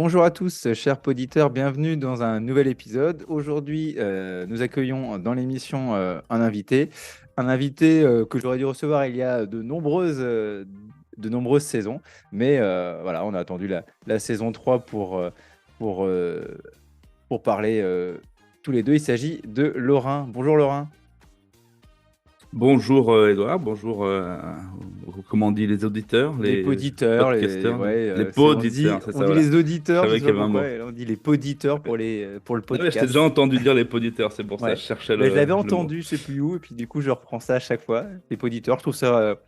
Bonjour à tous, chers auditeurs, bienvenue dans un nouvel épisode. Aujourd'hui, nous accueillons dans l'émission un invité que j'aurais dû recevoir il y a de nombreuses saisons, mais voilà, on a attendu la saison 3 pour, euh, pour parler tous les deux. Il s'agit de Laurin. Bonjour Laurin. Bonjour Edouard, bonjour, comment on dit les auditeurs, Les les poditeurs, podcasters, ouais, les on dit, poditeurs, c'est on ça, dit voilà. les Je auditeurs, je savais sais qu'il y pas avait un pourquoi, mot. on dit les poditeurs pour le Ah ouais, je t'ai déjà podcast. entendu dire les poditeurs, c'est pour ça, Ouais. je cherchais Ben, je l'avais le mot. entendu, je sais plus où, et puis du coup, je reprends ça à chaque fois. Les auditeurs, je trouve ça.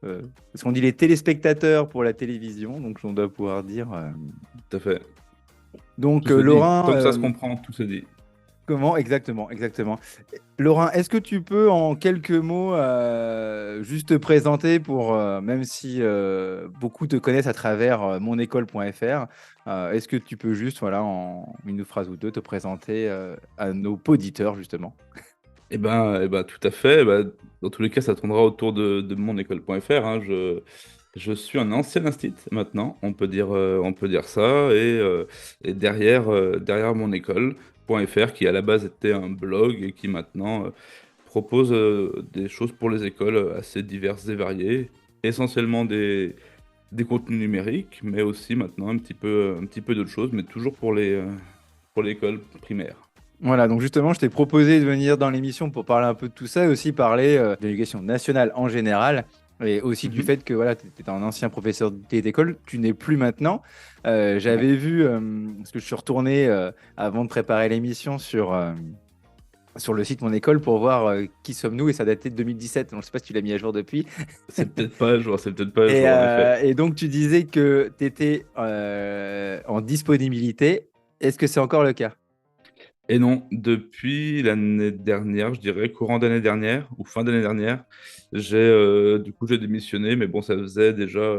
Parce qu'on dit les téléspectateurs pour la télévision, donc on doit pouvoir dire. Tout à fait. Tout Donc, se dit, Laurent, tant que ça se comprend, tout se dit. comment? Exactement, exactement. Laurent, est-ce que tu peux en quelques mots juste te présenter même si beaucoup te connaissent à travers monécole.fr, est-ce que tu peux juste, voilà, en une phrase ou deux, te présenter à nos auditeurs, justement? Tout à fait. Dans tous les cas, ça tournera autour de monécole.fr, hein. Je suis un ancien instit maintenant, on peut dire ça. Et derrière mon école.fr, qui à la base était un blog et qui maintenant propose des choses pour les écoles assez diverses et variées, essentiellement des contenus numériques, mais aussi maintenant un petit peu d'autres choses, mais toujours pour l'école primaire. Voilà, donc justement, je t'ai proposé de venir dans l'émission pour parler un peu de tout ça et aussi parler de l'éducation nationale en général et aussi du Mhm. fait que voilà, tu étais un ancien professeur d'école, tu n'es plus maintenant. Ouais. J'avais vu, parce que je suis retourné avant de préparer l'émission sur le site Mon École pour voir qui sommes-nous et ça datait de 2017, donc je ne sais pas si tu l'as mis à jour depuis. C'est peut-être pas à jour, en effet. Et donc tu disais que tu étais en disponibilité. Est-ce que c'est encore le cas? Et non, depuis l'année dernière, je dirais courant d'année dernière ou fin d'année dernière, j'ai démissionné, mais bon, ça faisait déjà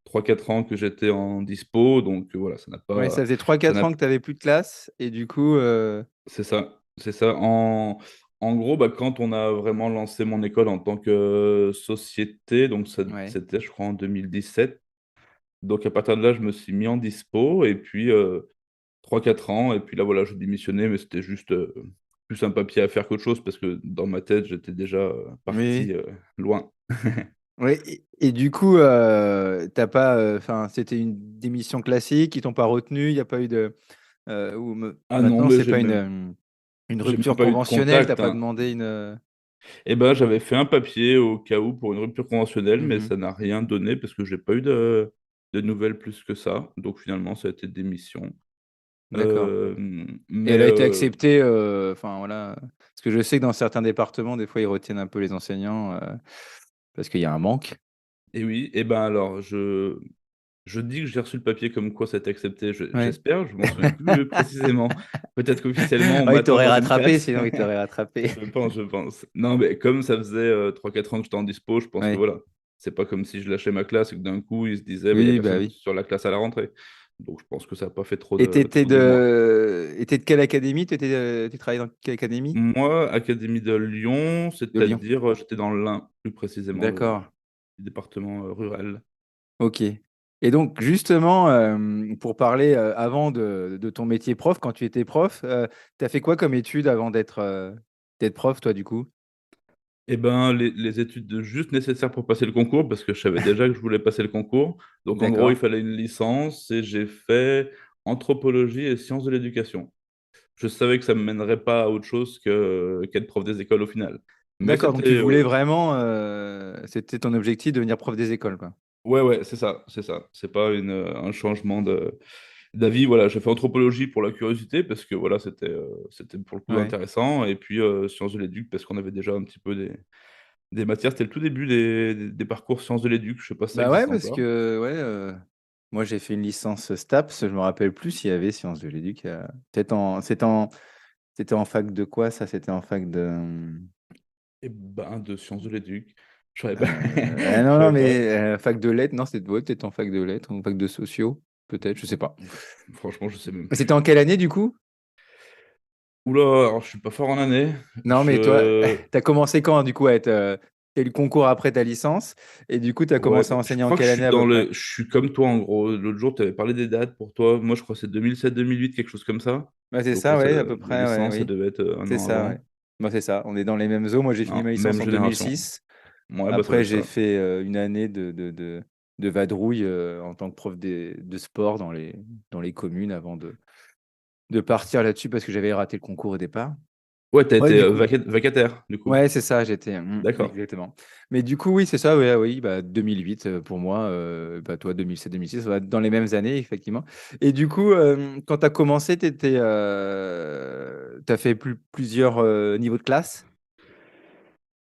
3-4 ans que j'étais en dispo, donc voilà, Ouais, ça faisait ça 3-4 n'a, ans que tu n'avais plus de classe et du coup, c'est ça. En gros, quand on a vraiment lancé mon école en tant que société, donc ouais. c'était, je crois, en 2017. Donc à partir de là, je me suis mis en dispo et puis 3-4 ans. Et puis là, voilà, je démissionnais, mais c'était juste plus un papier à faire qu'autre chose parce que dans ma tête, j'étais déjà Oui. parti loin. Oui. Et du coup, t'as pas, enfin, c'était une démission classique, ils t'ont pas retenu, il n'y a pas eu de, Ah non, maintenant mais c'est pas une j'ai même rupture pas eu de conventionnelle, t'as contact, pas hein. demandé une. Et ben, j'avais fait un papier au cas où pour une rupture conventionnelle, mais Mhm. ça n'a rien donné parce que j'ai pas eu de nouvelles plus que ça. Donc finalement, ça a été démission. D'accord. Euh, Et mais elle a été acceptée, enfin voilà, parce que je sais que dans certains départements, des fois, ils retiennent un peu les enseignants parce qu'il y a un manque. et oui, et ben alors, je dis que j'ai reçu le papier comme quoi ça a été accepté. Ouais. J'espère, je m'en souviens plus précisément. Peut-être qu'officiellement, on Ah, il m'attend t'aurait dans une rattrapé, classe. sinon il t'aurait rattrapé. Je pense. Non, mais comme ça faisait 3-4 ans que j'étais en dispo, je pense que Ouais. voilà. C'est pas comme si je lâchais ma classe et que d'un coup, ils se disaient, bah, il n'y a Oui, bah personne oui. sur la classe à la rentrée. Donc, je pense que ça n'a pas fait Et trop de moi. t'étais de quelle académie? Tu travaillais dans quelle académie? Moi, Académie de Lyon, De Lyon. c'est-à-dire, j'étais dans l'Ain, plus précisément, D'accord. le département rural. Ok. Et donc, justement, pour parler avant de ton métier prof, quand tu étais prof, tu as fait quoi comme études avant d'être prof, toi, du coup? Eh ben, les études juste nécessaires pour passer le concours, parce que je savais déjà que je voulais passer le concours. Donc, en gros, il D'accord. fallait une licence et j'ai fait anthropologie et sciences de l'éducation. Je savais que ça me mènerait pas à autre chose qu'être prof des écoles au final. Mais D'accord. Donc, c'était, tu voulais vraiment, c'était ton objectif de devenir prof des écoles, quoi. ouais, ouais, c'est ça, c'est ça. C'est pas un changement d'avis. Voilà, j'ai fait anthropologie pour la curiosité, parce que voilà, c'était pour le coup Ouais. intéressant. Et puis sciences de l'éduc, parce qu'on avait déjà un petit peu des matières. C'était le tout début des parcours sciences de l'éduc. Je sais pas si ça Bah ouais, existe parce encore. que ouais, moi j'ai fait une licence STAPS, je me rappelle plus s'il y avait sciences de l'éduc. C'était en fac de quoi ça? C'était en fac de. Et ben, de sciences de l'éduc. Je savais pas. Non, Je non, savais pas. mais fac de lettres, non, c'était ouais, peut-être en fac de lettres, ou fac de sociaux, peut-être, je sais pas. Franchement, je sais même C'était en plus. quelle année du coup? Oula, alors je suis pas fort en année. Non, mais toi, Je... t'as commencé quand du coup à être eu le concours après ta licence. Et du coup, tu as Ouais, commencé à je enseigner en crois que quelle année à peu près? je suis comme toi en gros. L'autre jour, tu avais parlé des dates pour toi. Moi, je crois que c'est 2007-2008, quelque chose comme ça. Ouais, c'est Donc, ça, ouais, à peu ma près, ouais, licence, ça oui. devait être un C'est an ça, ouais. avant. Moi, c'est ça. On est dans les mêmes eaux. Moi, j'ai fini Non, ma licence même en génération. 2006. Ouais, bah ça doit Après, être j'ai ça. fait une année de vadrouille en tant que prof de sport dans les communes avant de partir là-dessus parce que j'avais raté le concours au départ. Ouais, t'as Ouais, été du coup. vacataire, du coup. Ouais, c'est ça, j'étais. D'accord. Exactement. Mais du coup, oui, c'est ça, ouais, oui, bah, 2008 pour moi, bah, toi, 2007-2006, ça va être dans les mêmes années, effectivement. Et du coup, quand tu as commencé, tu as fait plusieurs niveaux de classe?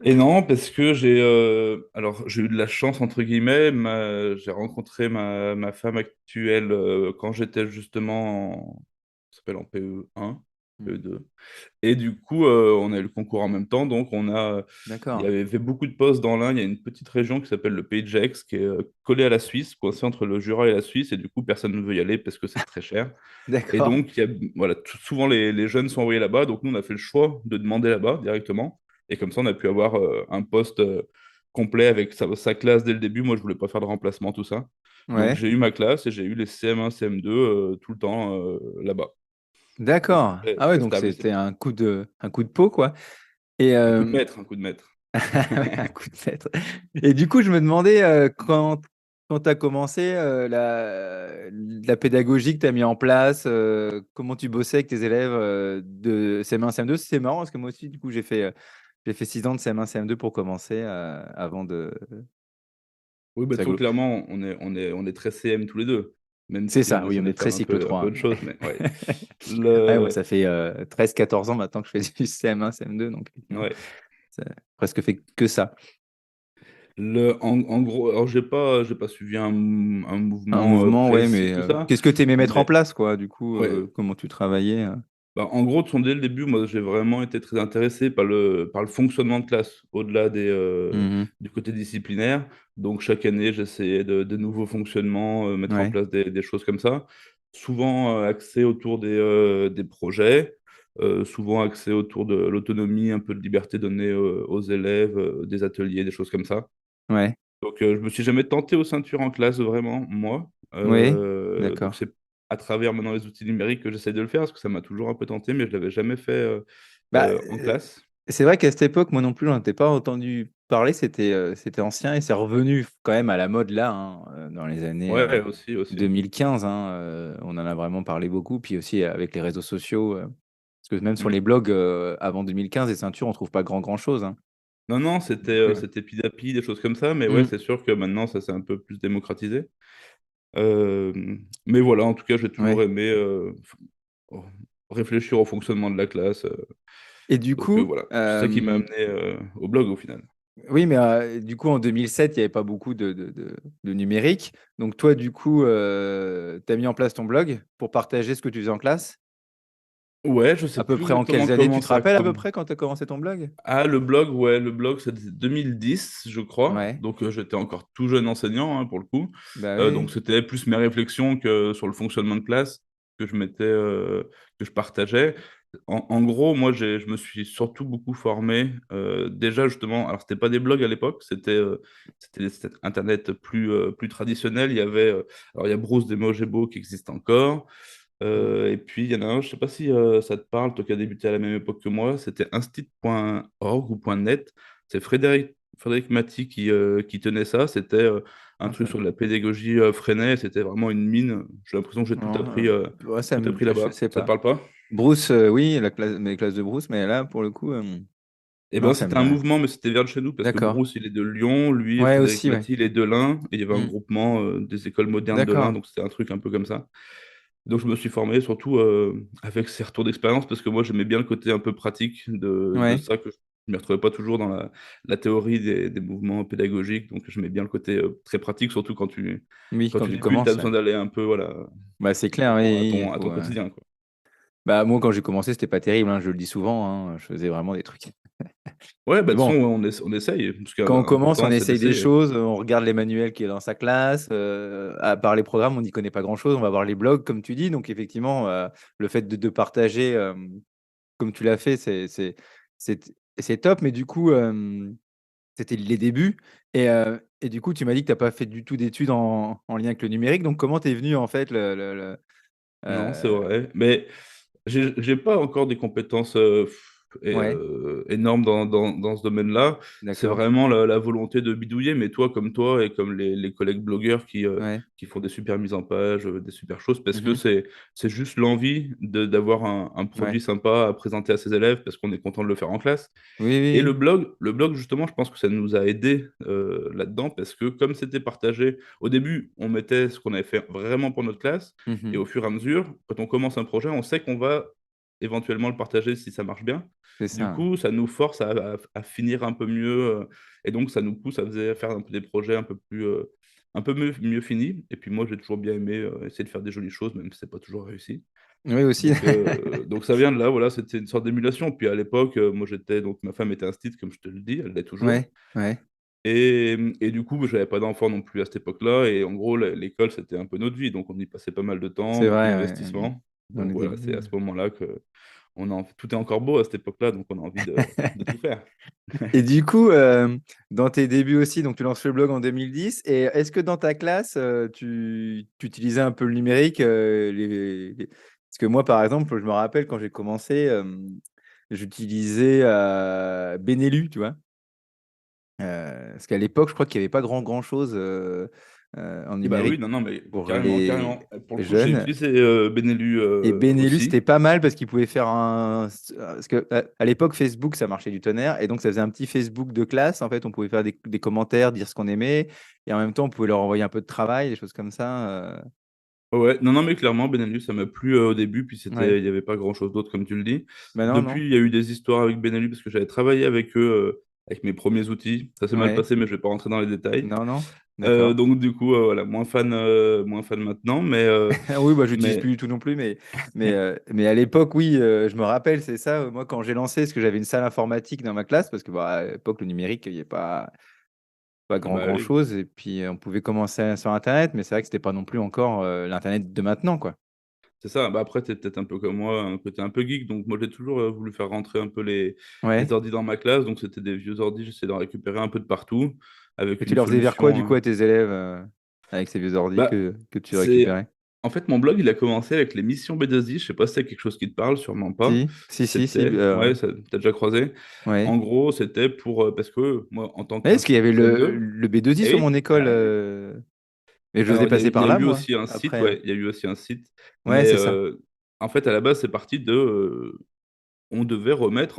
Et non, parce que alors j'ai eu de la chance entre guillemets. J'ai rencontré ma femme actuelle quand j'étais justement ça s'appelle en PE1, Hmm. PE2. Et du coup, on a eu le concours en même temps, donc il y D'accord, avait fait beaucoup de postes dans l'Ain. Il y a une petite région qui s'appelle le Pays de Gex, qui est collée à la Suisse, coincée entre le Jura et la Suisse, et du coup, personne ne veut y aller parce que c'est très cher. Et d'accord, donc, voilà, souvent les jeunes sont envoyés là-bas, donc nous, on a fait le choix de demander là-bas directement, et comme ça, on a pu avoir un poste complet avec sa classe dès le début. Moi, je voulais pas faire de remplacement, tout ça. Donc, ouais, j'ai eu ma classe et j'ai eu les CM1, CM2 tout le temps là-bas. Donc, d'accord. c'était Ah ouais, très donc stable. c'était un coup de peau, quoi. Et Un coup de maître, un coup de maître. un coup de maître. Et du coup, je me demandais, quand tu as commencé, la pédagogie que tu as mis en place, comment tu bossais avec tes élèves de CM1, CM2, c'est marrant parce que moi aussi, du coup, j'ai fait 6 ans de CM1, CM2 pour commencer avant de. Oui, bah, de C'est toute façon, rigolo. clairement, on est très CM tous les deux, même C'est si on ça, oui, essaie on de est très faire cycle un 3. peu Hein. de choses, mais ouais. Ouais, moi, Le... ça fait 13-14 ans maintenant que je fais du CM1, CM2, donc effectivement, Ouais. ça a presque fait que ça. En gros, alors j'ai pas suivi un Un mouvement mouvement, ouais, précis, mais tout ça, qu'est-ce que tu aimais mettre en mais place, quoi, du coup, ouais. comment tu travaillais Bah, en gros, dès le début, moi, j'ai vraiment été très intéressé par le fonctionnement de classe, au-delà Mhm. du côté disciplinaire. Donc, chaque année, j'essayais de nouveaux fonctionnements, mettre en Ouais, place des choses comme ça. Souvent axé autour des projets, souvent axé autour de l'autonomie, un peu de liberté donnée aux élèves, des ateliers, des choses comme ça. ouais, Donc, je me suis jamais tenté aux ceintures en classe, vraiment, moi. oui, Donc, d'accord. c'est à travers maintenant les outils numériques que j'essaie de le faire, parce que ça m'a toujours un peu tenté, mais je l'avais jamais fait Bah, en classe. c'est vrai qu'à cette époque, moi non plus, j'en ai pas entendu parler. C'était ancien et c'est revenu quand même à la mode là, hein, dans les années Ouais, aussi, aussi. 2015. Hein, on en a vraiment parlé beaucoup. Puis aussi avec les réseaux sociaux, parce que même sur Mm. les blogs avant 2015, les ceintures, on trouve pas grand-chose. Hein. Non, non, Du coup, c'était Pidapi, des choses comme ça, mais ouais, mm, c'est sûr que maintenant, ça s'est un peu plus démocratisé. Euh, mais voilà, en tout cas, j'ai toujours ouais. aimé réfléchir au fonctionnement de la classe. Et du Donc, coup, voilà, c'est ça qui m'a amené au blog au final. oui, mais du coup, en 2007, il n'y avait pas beaucoup de numérique. Donc, toi, du coup, tu as mis en place ton blog pour partager ce que tu faisais en classe. Ouais, je sais À peu plus près en exactement quelles années? Tu comment te ça a rappelles à peu commencé. près quand tu as commencé ton blog? Ah, le blog, ouais, le blog, c'était 2010, je crois. Ouais, Donc, j'étais encore tout jeune enseignant, hein, pour le coup. bah Donc, oui. c'était plus mes réflexions que sur le fonctionnement de classe que que je partageais. En gros, moi, je me suis surtout beaucoup formé. Déjà, justement, alors, c'était pas des blogs à l'époque, c'était Internet plus traditionnel. Alors, il y a Bruce des Mojebo qui existe encore. Mm. Et puis, il y en a un, je ne sais pas si ça te parle, toi qui as débuté à la même époque que moi, c'était instit.org ou .net. C'est Frédéric Maty qui tenait ça. C'était un Ah, ça truc me- sur de la pédagogie Freinet. C'était vraiment une mine. J'ai l'impression que j'ai non, ouais, tout appris je là-bas. sais Ça te pas. parle pas? Bruce, oui, mes classes de Bruce, mais là, pour le coup, Eh non, ben, ça me c'était dit un rien. mouvement, mais c'était vers de chez nous, parce que D'accord. Bruce, il est de Lyon, lui, Ouais, Frédéric aussi, ouais. Maty, il est de l'Ain, et il y avait un Mm. groupement des écoles modernes de l'Ain, D'accord. donc c'était un truc un peu comme ça. Donc je me suis formé surtout avec ces retours d'expérience parce que moi j'aimais bien le côté un peu pratique de Ouais. ça, que je ne me retrouvais pas toujours dans la théorie des mouvements pédagogiques. Donc j'aimais bien le côté très pratique, surtout Oui, quand quand tu tu débutes, tu as commences, ouais. besoin d'aller un peu voilà, Bah, c'est clair, oui, il à ton faut. quotidien, quoi. Bah, moi, quand j'ai commencé, c'était pas terrible, hein, je le dis souvent, hein, je faisais vraiment des trucs. Ouais, bah Mais de toute façon, bon, on essaye, parce que quand on commence, on l'important c'est essaye des d'essayer. choses, on regarde les manuels qui est dans sa classe. À part les programmes, on n'y connaît pas grand-chose. On va voir les blogs, comme tu dis. Donc, effectivement, le fait de partager, comme tu l'as fait, c'est top. Mais du coup, c'était les débuts. Et du coup, tu m'as dit que tu n'as pas fait du tout d'études en lien avec le numérique. Donc, comment t'es venu en fait Non, c'est euh, vrai. Mais j'ai pas encore des compétences Ouais, énormes dans ce domaine-là. C'est d'accord. vraiment la volonté de bidouiller. Mais toi, comme toi, et comme les collègues blogueurs Ouais. qui font des super mises en page, des super choses, parce que Mhm. c'est juste l'envie d'avoir un Ouais. produit sympa à présenter à ses élèves, parce qu'on est content de le faire en classe. Oui, Et oui. le blog, justement, je pense que ça nous a aidés là-dedans, parce que comme c'était partagé, au début, on mettait ce qu'on avait fait vraiment pour notre classe, et Mhm. au fur et à mesure, quand on commence un projet, on sait qu'on va éventuellement le partager si ça marche bien. C'est Du ça. coup, ça nous force à finir un peu mieux, et donc ça nous pousse à faire un peu des projets un peu mieux finis. Et puis moi, j'ai toujours bien aimé essayer de faire des jolies choses, même si c'est pas toujours réussi. Oui, aussi. Donc ça vient de là, voilà, c'était une sorte d'émulation. Puis à l'époque, moi j'étais, donc ma femme était instite, comme je te le dis, elle l'est toujours. Ouais, ouais. Et du coup, je n'avais pas d'enfant non plus à cette époque-là. Et en gros, l'école, c'était un peu notre vie. Donc on y passait pas mal de temps, C'est beaucoup vrai, ouais. d'investissement. Dans Donc les voilà, c'est débuts. à ce moment-là que tout est encore beau à cette époque-là, donc on a envie de tout faire. Et du coup, dans tes débuts aussi, donc tu lances le blog en 2010. Et est-ce que dans ta classe, tu utilisais un peu le numérique Parce que moi, par exemple, je me rappelle quand j'ai commencé, j'utilisais Benelu, tu vois. Parce qu'à l'époque, je crois qu'il n'y avait pas grand chose en Et bah oui, numérique non, non, mais pour carrément, carrément. Pour le coup, j'ai jeunes. utilisé Benelux Et Benelux, c'était aussi. pas mal parce qu'il pouvait faire parce que à l'époque, Facebook, ça marchait du tonnerre. Et donc, ça faisait un petit Facebook de classe. En fait, on pouvait faire des commentaires, dire ce qu'on aimait. Et en même temps, on pouvait leur envoyer un peu de travail, des choses comme ça. Ouais, non, non, mais clairement, Benelux, ça m'a plu au début, puis Ouais. il n'y avait pas grand-chose d'autre, comme tu le dis. Ben non, Depuis, non. il y a eu des histoires avec Benelux, parce que j'avais travaillé avec eux, avec mes premiers outils. Ça s'est mal Ouais. passé, mais je vais pas rentrer dans les détails. Non, non. D'accord. Donc, du coup, voilà, moins fan maintenant, Oui, bah, j'utilise mais plus du tout non plus. Mais à l'époque, oui, je me rappelle, c'est ça. Moi, quand j'ai lancé, parce que j'avais une salle informatique dans ma classe, parce que bah, à l'époque, le numérique, il n'y a pas bah oui, chose. Et puis, on pouvait commencer sur Internet, mais c'est vrai que c'était pas non plus encore l'Internet de maintenant, quoi. c'est ça. Bah, après, tu es peut-être un peu comme moi, un côté un peu geek, donc moi, j'ai toujours voulu faire rentrer un peu les Ouais. ordis dans ma classe, donc c'était des vieux ordis, j'essayais d'en récupérer un peu de partout, avec Et tu une leur faisais vers quoi, du solution. coup, à tes élèves avec ces vieux ordi Bah, que tu c'est... récupérais? En fait, mon blog, il a commencé avec les missions B2I. Je sais pas si c'est quelque chose qui te parle, sûrement pas. Si, si, si, si. Ouais, ça, t'as déjà croisé. Ouais. En gros, c'était pour... parce que moi, en tant Ouais, parce qu'il y avait qu'institut N2, le B2I eh sur mon oui, école. Mais je alors faisais passer il y par a là, eu moi, aussi un site, après. ouais, il y a eu aussi un site. Ouais, Mais c'est ça. en fait, à la base, c'est parti de... on devait remettre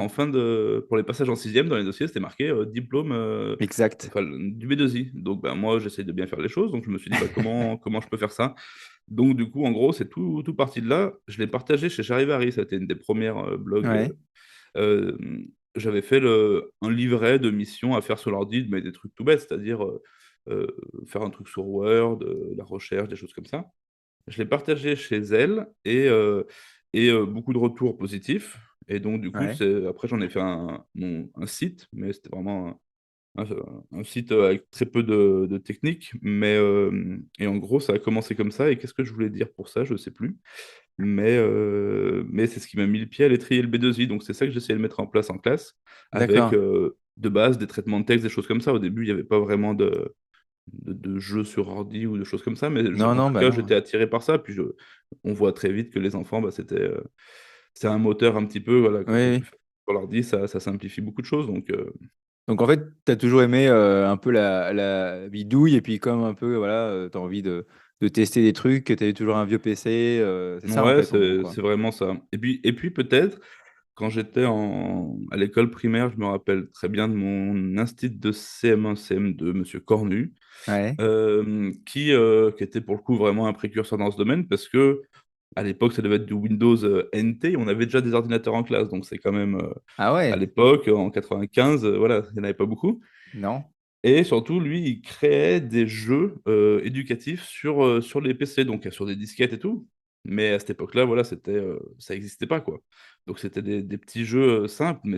pour les passages en sixième dans les dossiers, c'était marqué diplôme Exact. enfin, du B2I. Donc ben, moi, j'essaie de bien faire les choses, donc je me suis dit bah, comment je peux faire ça. Donc du coup, en gros, c'est tout parti de là. Je l'ai partagé chez Charivari, ça a été une des premières blogs. Ouais, Euh, J'avais fait un livret de missions à faire sur l'ordi, mais des trucs tout bêtes, c'est-à-dire euh, faire un truc sur Word, la recherche, des choses comme ça. Je l'ai partagé chez elle et beaucoup de retours positifs. Et donc, du coup, ouais. après, j'en ai fait un site, mais c'était vraiment un, un site avec très peu de technique. Et en gros, ça a commencé comme ça. Et qu'est-ce que je voulais dire pour ça? Je ne sais plus. Mais c'est ce qui m'a mis le pied à l'étrier le B2I. Donc, c'est ça que j'essayais de mettre en place en classe, avec D'accord. de base des traitements de texte, des choses comme ça. Au début, il n'y avait pas vraiment de jeux sur ordi ou de choses comme ça, mais Non, en non, tout bah cas, non. j'étais attiré par ça. Puis on voit très vite que les enfants, bah, c'est un moteur un petit peu, voilà, Oui, quand on peut oui. faire sur l'ordi, ça simplifie beaucoup de choses. Donc, Donc, en fait, tu as toujours aimé un peu la bidouille, et puis comme un peu, voilà, tu as envie de tester des trucs, tu avais toujours un vieux PC. C'est ça, en ouais, fait, en gros, quoi. c'est vraiment ça. Et puis peut-être, quand j'étais à l'école primaire, je me rappelle très bien de mon instit de CM1, CM2, Monsieur Cornu, Ouais. qui était pour le coup vraiment un précurseur dans ce domaine, parce que à l'époque, ça devait être du Windows NT, on avait déjà des ordinateurs en classe, donc c'est quand même, Ah à ouais. l'époque, en 95, voilà, il n'y en avait pas beaucoup. Non. Et surtout, lui, il créait des jeux éducatifs sur les PC, donc sur des disquettes et tout. Mais à cette époque-là, voilà, ça n'existait pas, quoi. Donc c'était des petits jeux simples, mais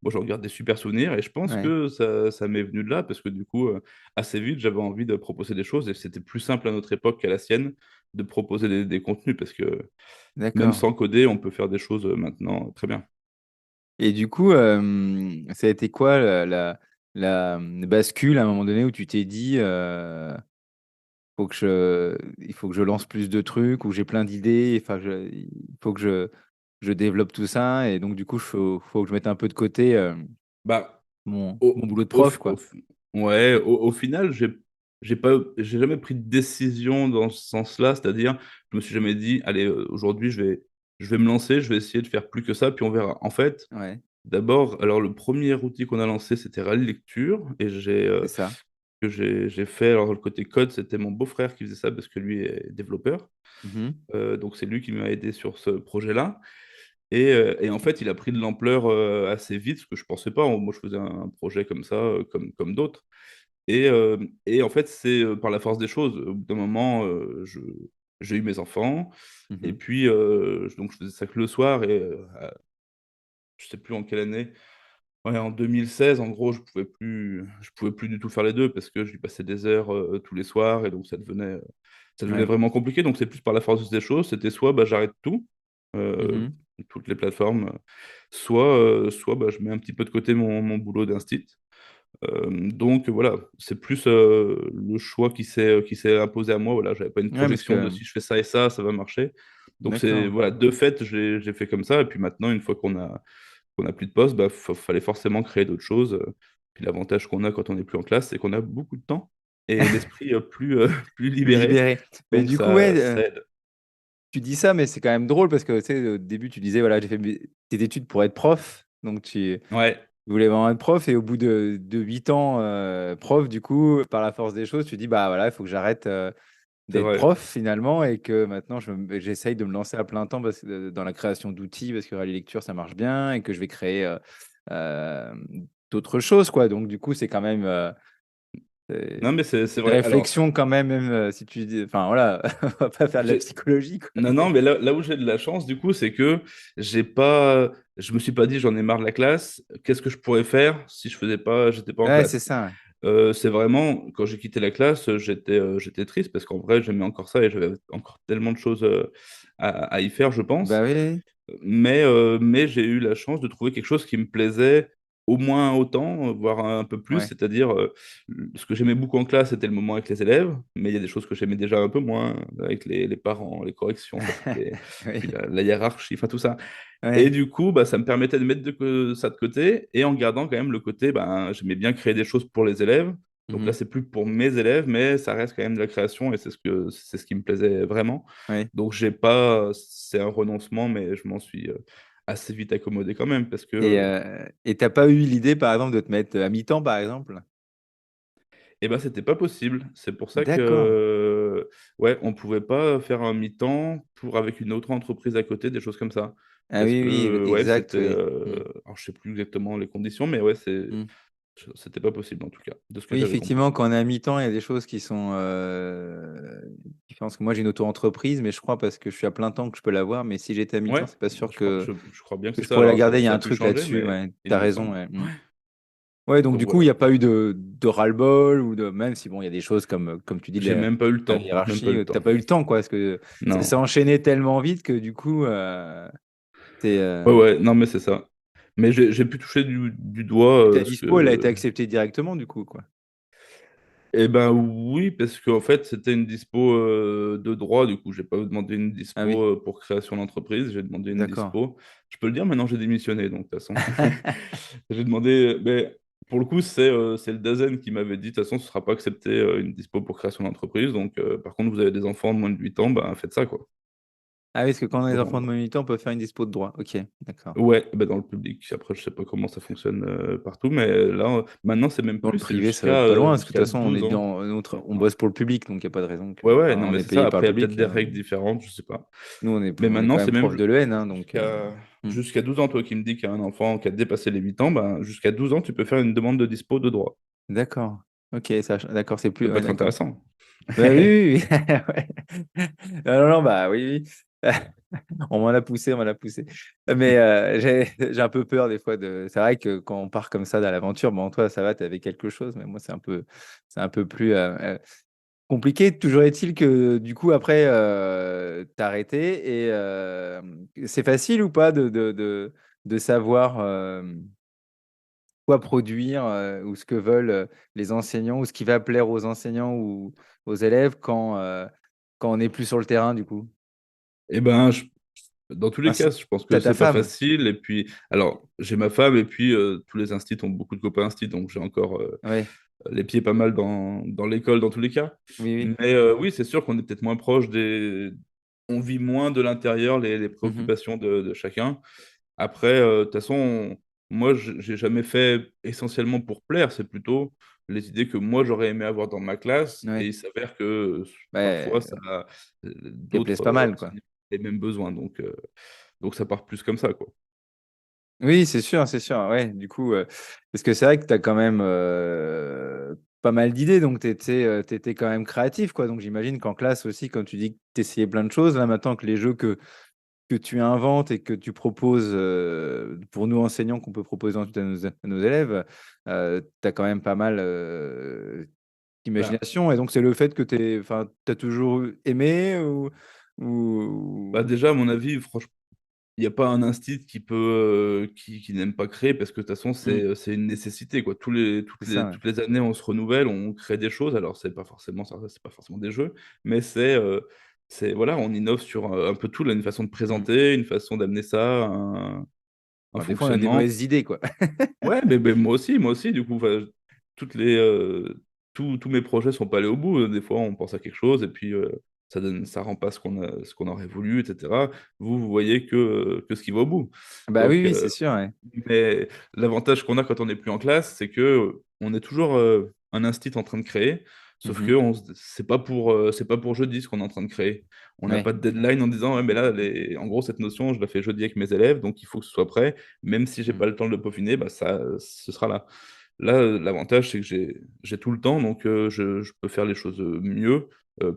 moi, j'en garde des super souvenirs, et je pense Ouais. que ça m'est venu de là, parce que du coup, assez vite, j'avais envie de proposer des choses, et c'était plus simple à notre époque qu'à la sienne de proposer des contenus, parce que même D'accord. sans coder, on peut faire des choses maintenant très bien. Et du coup, ça a été quoi la bascule à un moment donné où tu t'es dit, il faut que je lance plus de trucs, où j'ai plein d'idées, enfin, il faut que je développe tout ça, et donc du coup, faut que je mette un peu de côté Bah, mon boulot de au, prof, quoi. ouais, au final, j'ai jamais pris de décision dans ce sens-là, c'est-à-dire, je me suis jamais dit, allez, aujourd'hui, je vais me lancer, je vais essayer de faire plus que ça, puis on verra. En fait, Ouais, d'abord, alors le premier outil qu'on a lancé, c'était Rally Lecture, et c'est ça. j'ai fait, alors le côté code, c'était mon beau-frère qui faisait ça parce que lui est développeur. Mhm, Donc c'est lui qui m'a aidé sur ce projet-là. Et en fait, il a pris de l'ampleur assez vite, ce que je pensais pas. Moi, je faisais un projet comme ça, comme d'autres. Et en fait, c'est par la force des choses. Au bout d'un moment, j'ai eu mes enfants. Et mhm. puis, donc, je faisais ça que le soir. Et je sais plus en quelle année. Ouais, en 2016, en gros, je pouvais plus du tout faire les deux parce que j'y passais des heures tous les soirs. Et donc, ça devenait Ouais. vraiment compliqué. Donc, c'est plus par la force des choses. C'était soit bah, j'arrête tout, euh, Mhm. toutes les plateformes, soit bah, je mets un petit peu de côté mon boulot d'instit. Donc voilà, c'est plus le choix qui s'est imposé à moi. Voilà, j'avais pas une Ouais, parce projection de que, si je fais ça et ça va marcher. Donc c'est d'accord. voilà, de fait, j'ai fait comme ça. Et puis maintenant, une fois qu'on a plus de poste, bah, fallait forcément créer d'autres choses. Puis l'avantage qu'on a quand on n'est plus en classe, c'est qu'on a beaucoup de temps et l'esprit plus, plus Plus libéré. libéré. Mais Donc du coup, ouais, ça aide. tu dis ça, mais c'est quand même drôle parce que, tu sais, au début, tu disais, voilà, j'ai fait tes études pour être prof. Donc, tu Ouais, voulais vraiment être prof. Et au bout de 8 ans, prof, du coup, par la force des choses, tu dis, bah voilà, il faut que j'arrête c'est d'être vrai. prof finalement, et que maintenant, j'essaye de me lancer à plein temps dans la création d'outils, parce que Rallye Lecture, ça marche bien, et que je vais créer euh, d'autres choses, quoi. Donc, du coup, c'est quand même Non, mais c'est une vrai. Alors, réflexion quand même, si tu dis, enfin voilà, on va pas faire de la j'ai- psychologie, quoi. non, non, mais là où j'ai de la chance, du coup, c'est que j'ai pas, je me suis pas dit j'en ai marre de la classe. Qu'est-ce que je pourrais faire si j'étais pas en Ouais, c'est classe? ça. C'est vraiment, quand j'ai quitté la classe, j'étais triste parce qu'en vrai, j'aimais encore ça et j'avais encore tellement de choses à y faire, je Bah pense. oui, oui. Mais j'ai eu la chance de trouver quelque chose qui me plaisait au moins autant, voire un peu plus. Ouais. C'est-à-dire, ce que j'aimais beaucoup en classe, c'était le moment avec les élèves, mais il y a des choses que j'aimais déjà un peu moins, avec les parents, les corrections, enfin, puis Oui. la hiérarchie, enfin tout ça. Et Ouais. du coup, bah, ça me permettait de mettre ça de côté et en gardant quand même le côté, bah, j'aimais bien créer des choses pour les élèves. Donc là, Mhm. c'est plus pour mes élèves, mais ça reste quand même de la création et c'est ce qui me plaisait vraiment. Ouais. Donc j'ai pas, c'est un renoncement, mais je m'en suis assez vite accommodé quand même parce que, Et t'as pas eu l'idée, par exemple, de te mettre à mi-temps, par exemple? eh ben, c'était pas possible. C'est pour ça D'accord. que, ouais, on pouvait pas faire un mi-temps pour avec une autre entreprise à côté, des choses comme ça. Ah Parce oui, oui, que, ouais, exact, oui. Mm. alors je sais plus exactement les conditions, mais ouais, Mm. c'était pas possible en tout cas, de ce que Oui, j'avais compris. effectivement, quand on est à mi-temps, il y a des choses qui sont différentes. Parce que moi, j'ai une auto-entreprise, mais je crois, parce que je suis à plein temps, que je peux l'avoir. Mais si j'étais à mi-temps, Ouais, c'est pas sûr je crois bien que que c'est je ça. pourrais la Alors garder. Il y a ça a un pu truc changer, là-dessus. mais Ouais. il T'as me raison. semble. Ouais. Mm. Ouais, donc Donc du coup, il voilà. n'y a pas eu de ras-le-bol, ou de, même si bon, il y a des choses comme tu dis, J'ai même pas eu le la temps, même pas eu hiérarchie, le t'as temps. pas eu le temps, quoi, parce que ça Non. s'est enchaîné tellement vite que du coup, c'est, Ouais, ouais, non, mais c'est ça. Mais j'ai pu toucher du doigt et ta ce dispo, elle a été que. acceptée directement, du coup, quoi. Eh ben oui, parce qu'en fait, c'était une dispo de droit. Du coup, j'ai pas demandé une Ah oui, dispo pour création d'entreprise. J'ai demandé une d'accord. dispo. Je peux le dire, maintenant j'ai démissionné. Donc, de toute façon, j'ai demandé. Mais pour le coup, c'est le Dazen qui m'avait dit, de toute façon, ce sera pas accepté une dispo pour création d'entreprise. Donc, par contre, vous avez des enfants de moins de 8 ans, ben faites ça, quoi. Ah oui, parce que quand on a des enfants de Bon, moins de 8 ans, on peut faire une dispo de droit. Ok, d'accord. ouais, ben dans le public. Après, je sais pas comment ça fonctionne partout, mais là, maintenant, c'est même Dans le plus, c'est privé, ça va être pas loin, parce que de jusqu'à toute façon, 12 ans. on bosse pour le public, donc il n'y a pas de raison que. Ouais, ouais, Enfin, non, on mais est c'est ça. payé par Après, le il y a peut-être public. des règles différentes, je sais pas. Nous, Mais on est maintenant, quand c'est même prof même de l'EN, hein, donc. Hmm. jusqu'à 12 ans, toi qui me dis qu'il y a un enfant qui a dépassé les 8 ans, ben, jusqu'à 12 ans, tu peux faire une demande de dispo de droit. D'accord. Ok, d'accord, c'est Ça plus. peut Ouais, être d'accord. intéressant. Bah oui, oui, oui. Ouais. Non, non, non, bah oui, oui. On m'en a poussé, on m'en a poussé. Mais j'ai un peu peur des fois de. C'est vrai que quand on part comme ça dans l'aventure, bon, toi, ça va, tu avais quelque chose, mais moi, c'est un peu plus compliqué. Toujours est-il que du coup, après, t'as arrêté, et c'est facile ou pas de savoir quoi produire ou ce que veulent les enseignants ou ce qui va plaire aux enseignants ou aux élèves quand on n'est plus sur le terrain, du coup? Et ben, dans tous les Enfin, cas, je pense que t'as ta c'est pas femme? facile. Et puis, alors, j'ai ma femme et puis tous les instits ont beaucoup de copains instits, donc j'ai encore Oui, les pieds pas mal dans l'école dans tous les cas. oui, oui. Mais oui, c'est sûr qu'on est peut-être moins proche On vit moins de l'intérieur les Mhm. préoccupations de chacun. Après, de toute façon, moi, j'ai jamais fait essentiellement pour plaire, c'est plutôt les idées que moi j'aurais aimé avoir dans ma classe, et Oui. il s'avère que parfois Ouais, qu'elles plaisent d'autres pas mal, quoi. enseignants ont les mêmes besoins, donc ça part plus comme ça, quoi. Oui, c'est sûr, ouais, du coup, parce que c'est vrai que tu as quand même, pas mal d'idées, donc tu étais quand même créatif, quoi, donc j'imagine qu'en classe aussi, quand tu dis que tu essayais plein de choses, là, maintenant que les jeux que tu inventes et que tu proposes, pour nous enseignants, qu'on peut proposer ensuite à nos élèves, tu as quand même pas mal, Bah, d'imagination et donc c'est le fait que tu as toujours aimé ou déjà, à mon avis, franchement, il n'y a pas un instit qui n'aime pas créer, parce que de toute façon, mmh, c'est une nécessité, quoi. c'est ça, ouais. Toutes les années, on se renouvelle, on crée des choses. Alors, c'est pas forcément ça, c'est pas forcément des jeux, mais voilà, on innove sur un peu tout, là, une façon de Mmh. présenter, une façon d'amener ça, un Bon, des fois, on a des fonctionnement. mauvaises idées, quoi. Ouais, mais moi aussi, du coup, enfin, toutes les, tous mes projets sont pas allés au bout. Des fois, on pense à quelque chose et puis ça rend pas ce qu'on aurait voulu, etc. Vous voyez que ce qui va au bout. Bah, oui, Donc, oui, c'est sûr, ouais. mais l'avantage qu'on a quand on n'est plus en classe, c'est que on est toujours un instit en train de créer, sauf que Mmh. c'est pas pour jeudi ce qu'on est en train de créer. On n'a Ouais. pas de deadline en disant, ouais, mais là, en gros, cette notion, je la fais jeudi avec mes élèves, donc il faut que ce soit prêt. Même si j'ai Mmh. pas le temps de le peaufiner, bah, ce sera là. Là, l'avantage, c'est que j'ai tout le temps, donc je peux faire les choses mieux,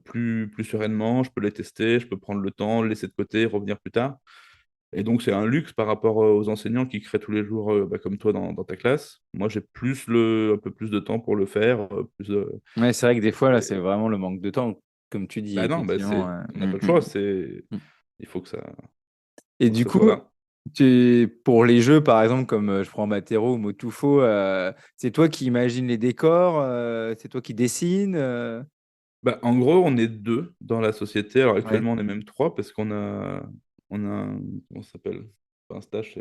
plus sereinement, je peux les tester, je peux prendre le temps, le laisser de côté, revenir plus tard. Et donc, c'est un luxe par rapport aux enseignants qui créent tous les jours, bah, comme toi dans ta classe. Moi, j'ai un peu plus de temps pour le faire. Ouais, c'est vrai que des fois, là, c'est Et- vraiment le manque de temps, comme tu dis, Bah non, bah effectivement, on n'a pas le choix. mmh. Il Et faut que du ça soit coup, là. pour les jeux, par exemple, comme je prends Matero ou Motufo, c'est toi qui imagines les décors, c'est toi qui dessines Bah, en gros, on est deux dans la société. Alors ouais, actuellement, on est même trois parce on a comment ça s'appelle? Pas un stage,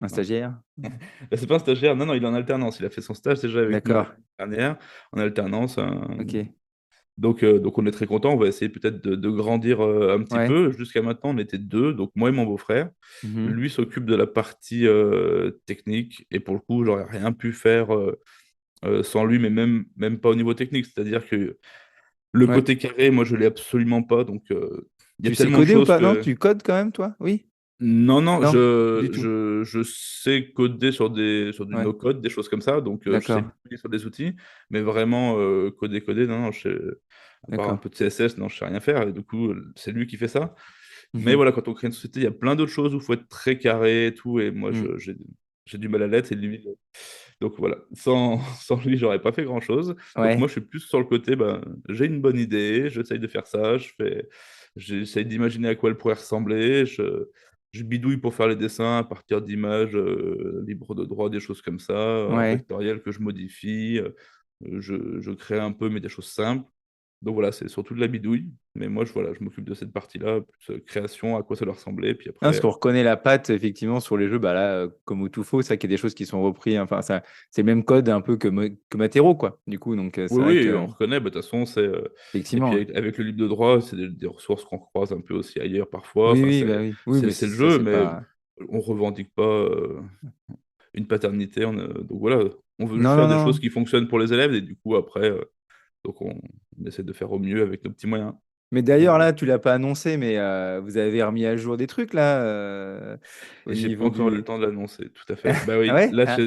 un mince. stagiaire? Bah, c'est pas un stagiaire. Non, non, il est en alternance. Il a fait son stage déjà avec nous l'année D'accord, dernière en alternance. ok. Donc on est très content. On va essayer peut-être de grandir un petit Ouais. peu. Jusqu'à maintenant, on était deux, donc moi et mon beau-frère. Mhm. Lui s'occupe de la partie technique, et pour le coup, j'aurais rien pu faire sans lui, mais même pas au niveau technique. C'est-à-dire que le Ouais. côté carré, moi, je l'ai absolument pas. Donc il y a Tu sais tellement de coder ou choses pas? Non, que tu codes quand même, toi? Oui? non, non, Non, du tout. je sais coder sur du Ouais, no-code, des choses comme ça, donc je sais me d'accord, débrouiller sur des outils, mais vraiment coder, non, non, à part un d'accord. peu de CSS, non, je sais rien faire, et du coup, c'est lui qui fait ça. Mais Mhm. voilà, quand on crée une société, il y a plein d'autres choses où il faut être très carré et tout, et moi, Mm. j'ai du mal à l'être, et lui, donc voilà, sans lui, j'aurais pas fait grand-chose. Donc moi, Ouais, je suis plus sur le côté, ben, j'ai une bonne idée, j'essaye de faire ça, j'essaye d'imaginer à quoi elle pourrait ressembler, je bidouille pour faire les dessins à partir d'images libres de droit, des choses comme ça, en ouais. vectoriel que je modifie, je crée un peu, mais des choses simples. Donc voilà, c'est surtout de la bidouille, mais moi, voilà, je m'occupe de cette partie-là, plus création, à quoi ça doit ressembler, puis Non, parce après, qu'on reconnaît la patte, effectivement, sur les jeux, bah là, comme au Tufo, c'est vrai qu'il y a des choses qui sont reprises, enfin, ça, c'est le même code un peu que Matero, quoi, du coup, donc c'est oui, vrai oui, que, on reconnaît, bah, de toute façon, et puis effectivement, ouais. avec le livre de droit, c'est des ressources qu'on croise un peu aussi ailleurs parfois. Oui, Enfin, oui, bah oui. Oui, mais c'est le ça, jeu, c'est mais pas. on revendique pas une paternité. Donc voilà, on veut juste Non, faire non, des choses non. qui fonctionnent pour les élèves, et du coup, après, donc on essaie de faire au mieux avec nos petits moyens. Mais Donc d'ailleurs, voilà. là, tu l'as pas annoncé, mais vous avez remis à jour des trucs, là, au Et j'ai pas niveau encore eu le du. temps de l'annoncer, tout à fait. Bah Ah oui, ouais? là, Ah,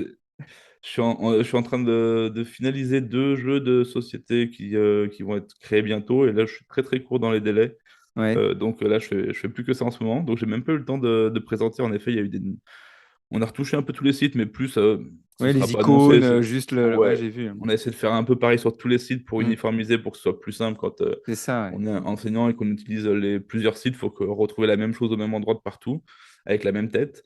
je suis en train de finaliser deux jeux de société qui vont être créés bientôt, et là, je suis très très court dans les délais. ouais. Donc là, je fais plus que ça en ce moment. Donc j'ai même pas eu le temps de présenter. En effet, il y a eu on a retouché un peu tous les sites, mais plus, ce Ouais, sera les pas annoncé. icônes, juste ouais, Ouais, j'ai vu. on a essayé de faire un peu pareil sur tous les sites pour Mm, uniformiser, pour que ce soit plus simple quand c'est ça, ouais. on est enseignant et qu'on utilise plusieurs sites. Il faut retrouver la même chose au même endroit de partout, avec la même tête.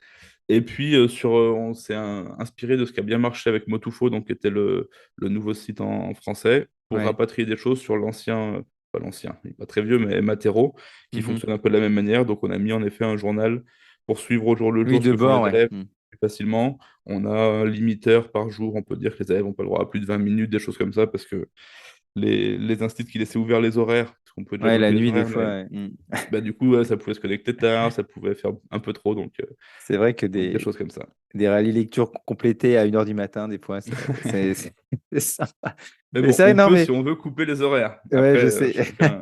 Et puis, on s'est inspiré de ce qui a bien marché avec Motufo, donc qui était le nouveau site en français, pour Ouais. rapatrier des choses sur l'ancien, pas l'ancien, il n'est pas très vieux, mais Matero, qui Mhm. fonctionne un peu de la même manière. Donc, on a mis en effet un journal pour suivre au jour le Oui, jour ce de que font les bord, ouais. élèves Mm. plus facilement. On a un limiteur par jour. On peut dire que les élèves n'ont pas le droit à plus de 20 minutes, des choses comme ça, parce que les instituts qui laissaient ouvert les horaires, parce qu'on pouvait déjà Ouais, la bloquer les nuit, des horaires, fois. mais Ouais. Mm. bah, du coup, ça pouvait se connecter tard, ça pouvait faire un peu trop, C'est vrai que donc des choses comme ça. des rallyes lecture complétés à 1 h du matin, des fois, c'est sympa. Mais Mais bon, c'est vrai, on non, peut mais si on veut couper les horaires. ouais, Après, je sais. chacun.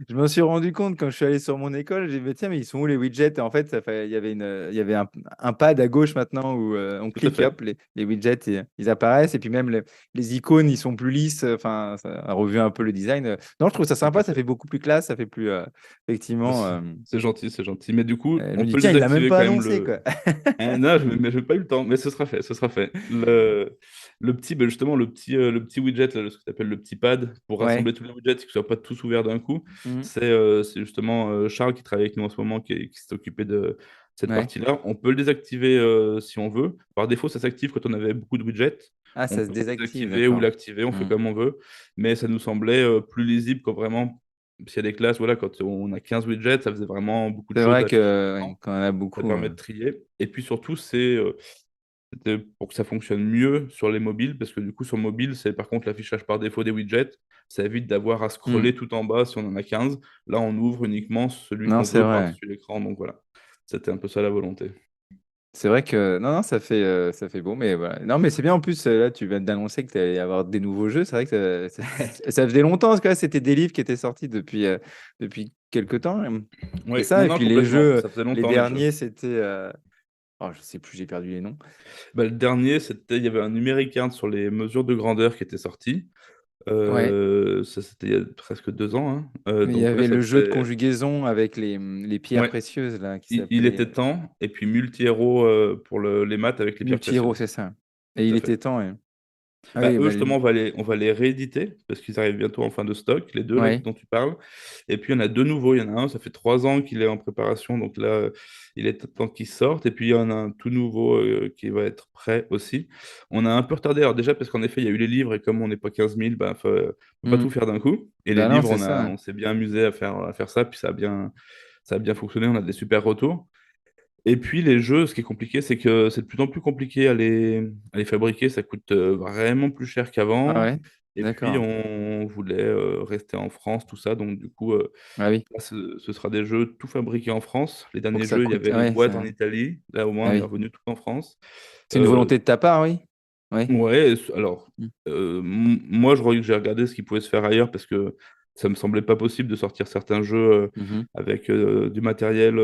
Je m'en suis rendu compte quand je suis allé sur mon école. J'ai dit, mais tiens, mais ils sont où les widgets? Et en fait, il y avait un pad à gauche maintenant où on Tout à clique et fait. hop, les widgets, ils apparaissent. Et puis même les icônes, ils sont plus lisses. Enfin, ça a revu un peu le design. Non, je trouve ça Tout à sympa. Ça fait. fait beaucoup plus classe. Ça fait plus, Bah, effectivement. c'est gentil, c'est gentil. Mais du coup, Je me on dis, peut tiens, il l'a même désactiver pas quand même annoncé, quoi. hein, non, mais je n'ai pas eu le temps, mais ce sera fait, ce sera fait. Le petit, ben justement, le petit widget, là, ce que tu appelles le petit pad, pour Ouais. rassembler tous les widgets et que ce ne soit pas tous ouverts d'un coup, Mhm. c'est justement Charles qui travaille avec nous en ce moment, qui s'est occupé de cette Ouais. partie-là. On peut le désactiver si on veut. Par défaut, ça s'active quand on avait beaucoup de widgets. Ah, On ça se peut le désactive, désactiver ou d'accord. l'activer, on fait Mhm. comme on veut. Mais ça nous semblait plus lisible quand vraiment, s'il y a des classes, voilà, quand on a 15 widgets, ça faisait vraiment beaucoup de C'est choses vrai à que afficher à ouais, l'écran. quand on a Ça beaucoup. permet de trier. Et puis surtout, c'était pour que ça fonctionne mieux sur les mobiles, parce que du coup, sur mobile, c'est par contre l'affichage par défaut des widgets. Ça évite d'avoir à Mhm. scroller tout en bas si on en a 15. Là, on ouvre uniquement celui Non, qu'on c'est veut vrai. par-dessus l'écran. Donc voilà, c'était un peu ça la volonté. C'est vrai que non, non, ça fait beau, mais voilà. Non, mais c'est bien en plus. Là, tu viens d'annoncer que tu allais avoir des nouveaux jeux. C'est vrai que ça faisait longtemps, parce que là, c'était des livres qui étaient sortis depuis quelques temps. C'est Oui, ça. non, Et non, puis les complètement. jeux, Ça faisait les longtemps les jeux. derniers, c'était. Oh, je sais plus, j'ai perdu les noms. Bah, le dernier, il y avait un numérique card sur les mesures de grandeur qui était sorti. Ouais. Ça, c'était il y a presque 2 ans, hein. Mais il y Donc ouais, avait ça le jeu de faisait. conjugaison avec les pierres Ouais, précieuses là, qui il s'appelait était temps. Et puis multi-héros pour les maths avec les pierres Multi-Hero, précieuses. c'est ça. Et Tout il à était fait. temps. Ouais. Ah Bah, oui, eux, bah, justement, on va les rééditer parce qu'ils arrivent bientôt en fin de stock, les deux là, ouais. dont tu parles. Et puis, il y en a deux nouveaux. Il y en a un, ça fait 3 ans qu'il est en préparation. Donc là, il est temps qu'il sorte. Et puis, il y en a un tout nouveau qui va être prêt aussi. On a un peu retardé. Alors, déjà, parce qu'en effet, il y a eu les livres. Et comme on n'est pas 15 000, bah, faut pas Hmm. tout faire d'un coup. Et les Bah non, livres, c'est ça. on s'est bien amusé à faire ça. Puis, ça a bien fonctionné. On a des super retours. Et puis les jeux, ce qui est compliqué, c'est que c'est de plus en plus compliqué à les fabriquer. Ça coûte vraiment plus cher Ah qu'avant. ouais, Et puis d'accord. on voulait rester en France, tout ça. Donc du coup, Ah oui, là, ce sera des jeux tout fabriqués en France. Les faut que derniers ça jeux, il y coûte. avait Ah les ouais, boîtes en ça. Italie. Là, au moins, Ah on est oui. revenu tout en France. C'est une Euh, volonté de ta part, oui. Oui. Ouais, alors, Hmm. moi, j'ai regardé ce qui pouvait se faire ailleurs parce que ça me semblait pas possible de sortir certains jeux Mhm. avec du matériel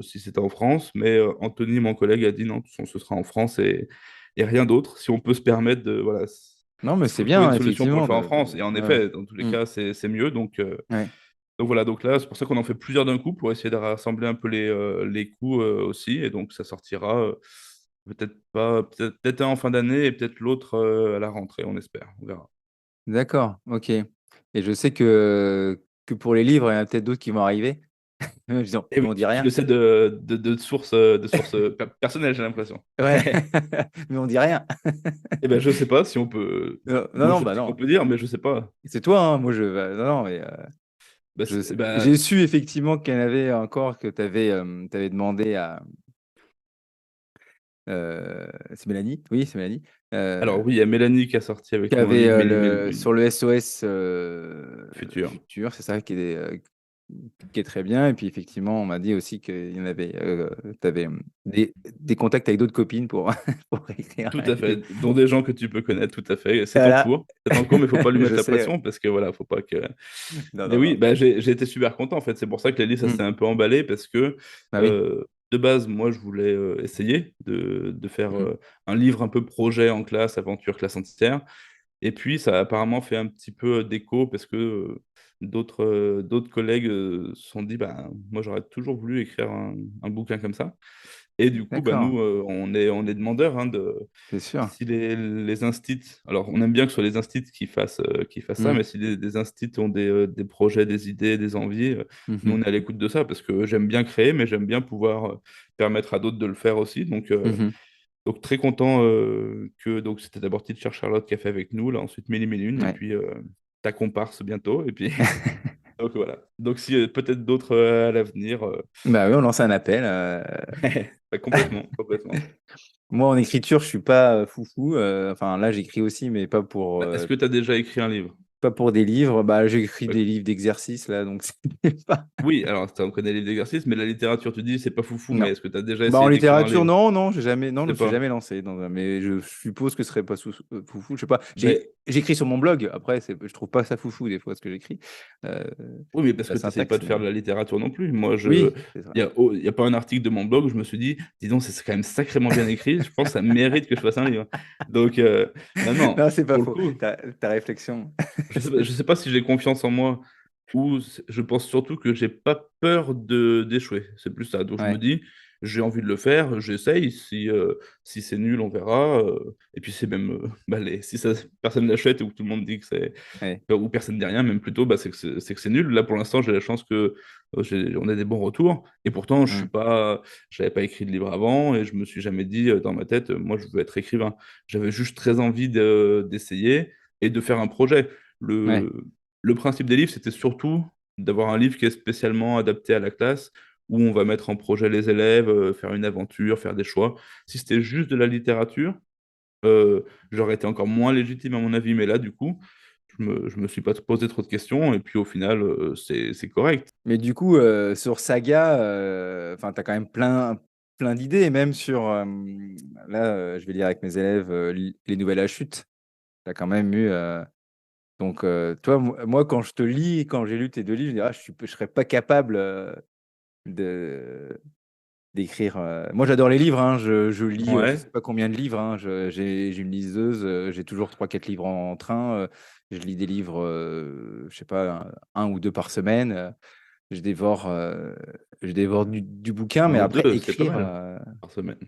si c'était en France. Mais Anthony, mon collègue, a dit non, de toute façon, ce sera en France et rien d'autre. Si on peut se permettre de. Voilà, Non, mais il c'est faut trouver bien, une solution pour le effectivement. faire en France. Et en Ouais, ouais. effet, dans tous les Hmm. cas, c'est mieux. Ouais. Donc voilà, donc là, c'est pour ça qu'on en fait plusieurs d'un coup pour essayer de rassembler un peu les coûts aussi. Et donc ça sortira peut-être pas, peut-être un en fin d'année et peut-être l'autre à la rentrée, on espère. On verra. D'accord, ok. Et je sais que pour les livres, il y en a peut-être d'autres qui vont arriver. Disons, Et mais oui, on dit tu rien. le sais de sources personnelles, j'ai l'impression. Ouais, mais on dit rien. Eh ben, je sais pas si on peut. Non, non, Moi, non, je bah sais qu'on non. peut dire, mais je sais pas. C'est toi, hein. Moi, non, non, mais Bah, bah, j'ai su effectivement qu'il y en avait encore que tu avais, demandé à. C'est Mélanie? Oui, c'est Mélanie. alors oui, il y a Mélanie qui a sorti avec Qui nous un avait livre, mais sur le SOS futur. futur, c'est ça qui est très bien. Et puis effectivement, on m'a dit aussi qu'il y en avait, tu avais des contacts avec d'autres copines pour, pour écrire Tout un à livre. fait, dont des gens que tu peux connaître, tout à fait. Voilà, C'est en cours, mais il faut pas lui je mettre la sais. Ouais. pression parce que voilà, faut pas que. Non, Mais non, oui, non. bah, j'ai été super content en fait. C'est pour ça que les livres, ça Hmm. s'est un peu emballé parce que Bah oui. euh, de base, moi, je voulais essayer de faire Mhm. un livre un peu projet en classe, aventure classe entière. Et puis, ça a apparemment fait un petit peu d'écho parce que d'autres collègues se sont dit, bah, moi, j'aurais toujours voulu écrire un bouquin comme ça. Et du coup, bah, D'accord, nous, on est demandeurs, hein, c'est sûr. si les instits, alors on aime bien que ce soit les instits qui fassent ça, Mm. mais si des instits ont des projets, des idées, des envies, nous Mhm. on est à l'écoute de ça parce que j'aime bien créer, mais j'aime bien pouvoir permettre à d'autres de le faire aussi. Mhm. Donc très content que donc c'était d'abord Teacher Charlotte qui a fait avec nous, là ensuite Mélie Mélune, et Ouais. puis ta comparse bientôt, et puis donc voilà. Donc si peut-être d'autres à l'avenir, Bah oui, on lance un appel. bah, complètement, complètement. Moi, en écriture, je suis pas foufou. Enfin, là, j'écris aussi, mais Bah, est-ce que tu as déjà écrit un livre? pas pour des livres. Bah, j'écris des livres d'exercice, là, donc c'est pas. Oui, alors ça, on connaît les livres d'exercices, mais la littérature, tu dis, c'est pas foufou, Non. mais est-ce que tu as déjà Bah, en essayé d'écrire un littérature, livre? non, non, j'ai jamais, non, Je je me sais suis pas. jamais lancé dans un, mais je suppose que ce serait pas foufou. Je sais pas. Mais J'écris sur mon blog. Après, je trouve pas ça foufou des fois ce que j'écris. Euh, oui, mais parce la que tu n'essayes pas syntaxe, de faire mais de la littérature non plus. Moi, oui, c'est ça. il y a pas un article de mon blog où je me suis dit, dis donc, c'est quand même sacrément bien écrit. Je pense que ça mérite que je fasse un livre. Donc, non, non, Non, c'est pas pour le faux. coup, Ta réflexion. je sais pas si j'ai confiance en moi ou je pense surtout que j'ai pas peur d'échouer. C'est plus ça. Donc, je me Ouais, dis, j'ai envie de le faire, j'essaye. Si c'est nul, on verra. Et puis, c'est même, bah, si ça, personne l'achète ou que tout le monde dit que c'est ouais. ou personne ne dit rien, même plutôt, bah, c'est que c'est nul. Là, pour l'instant, j'ai la chance que on a des bons retours. Et pourtant, Mm. j'avais pas écrit de livre avant et je me suis jamais dit dans ma tête, moi, je veux être écrivain. J'avais juste très envie d'essayer et de faire un projet. Ouais. Le, le principe des livres, c'était surtout d'avoir un livre qui est spécialement adapté à la classe, où on va mettre en projet les élèves, faire une aventure, faire des choix. Si c'était juste de la littérature, euh, j'aurais été encore moins légitime à mon avis, mais là, du coup, je me suis pas posé trop de questions, et puis au final, c'est correct. Mais du coup, sur Saga, enfin, tu as quand même plein d'idées, et même sur, là, je vais lire avec mes élèves les nouvelles à chute. Tu as quand même eu. Donc, toi, moi, quand je te lis, quand j'ai lu tes deux livres, je dis, ah, je serais pas capable de d'écrire. Moi, j'adore les livres, hein, je lis, je Ouais. sais pas combien de livres, hein, j'ai une liseuse, j'ai toujours trois, quatre livres en train. Je lis des livres, je sais pas, un ou deux par semaine. Je dévore, je dévore du bouquin, Un mais ou après, deux, c'est pas écrire. mal par semaine.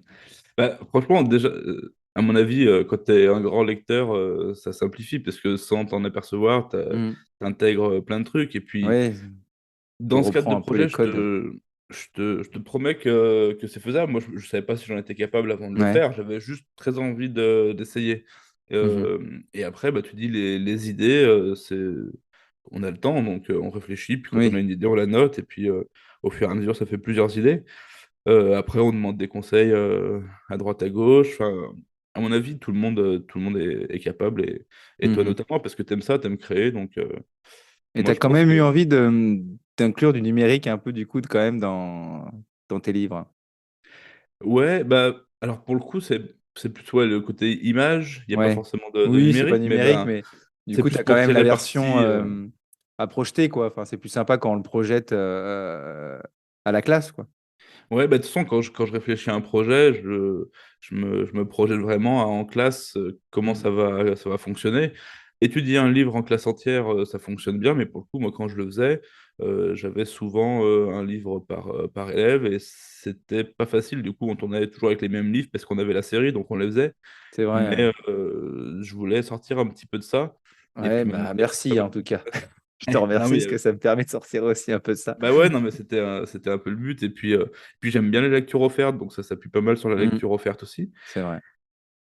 Bah, franchement, déjà, à mon avis, quand tu es un grand lecteur, ça simplifie, parce que sans t'en apercevoir, tu Hmm, intègres plein de trucs. Et puis, ouais, tu dans ce cadre de reprends un peu les projet, codes. je te promets que c'est faisable. Moi, je ne savais pas si j'en étais capable avant de le Ouais. faire. J'avais juste très envie d'essayer. Mhm. Et après, bah, tu dis les idées, on a le temps, donc on réfléchit. Puis quand on a Oui, une idée, on la note. Et puis, au fur et à mesure, ça fait plusieurs idées. Après, on demande des conseils à droite, à gauche. Enfin, à mon avis, tout le monde est capable. Et toi mhm. notamment, parce que tu aimes ça, tu aimes créer. Donc, Et tu moi, as je quand pense même que eu envie d'inclure du numérique un peu du coup quand même dans tes livres. ouais, bah, alors pour le coup, c'est plutôt ouais, le côté image, il n'y a pas Ouais. forcément de Oui, c'est pas numérique, mais numérique, ben, mais du c'est coup, tu plus as quand pour même la tirer version parti. à projeter, quoi. Enfin, c'est plus sympa quand on le projette à la classe, quoi. Ouais, bah, de toute façon, quand je réfléchis à un projet, je me projette vraiment en classe comment Mm. ça va fonctionner. Étudier un livre en classe entière, ça fonctionne bien, mais pour le coup, moi, quand je le faisais, j'avais souvent un livre par élève et c'était pas facile. Du coup, on tournait toujours avec les mêmes livres parce qu'on avait la série, donc on les faisait. C'est vrai, ouais. Mais je voulais sortir un petit peu de ça. Et Ouais, puis maintenant, bah ça merci va en tout beaucoup plus cas. facile. Je te Non, mais remercie parce que ça me permet de sortir aussi un peu de ça. bah ouais, non, mais c'était un peu le but. Et puis j'aime bien les lectures offertes, donc ça s'appuie pas mal sur la Mm. lecture offerte aussi. C'est vrai.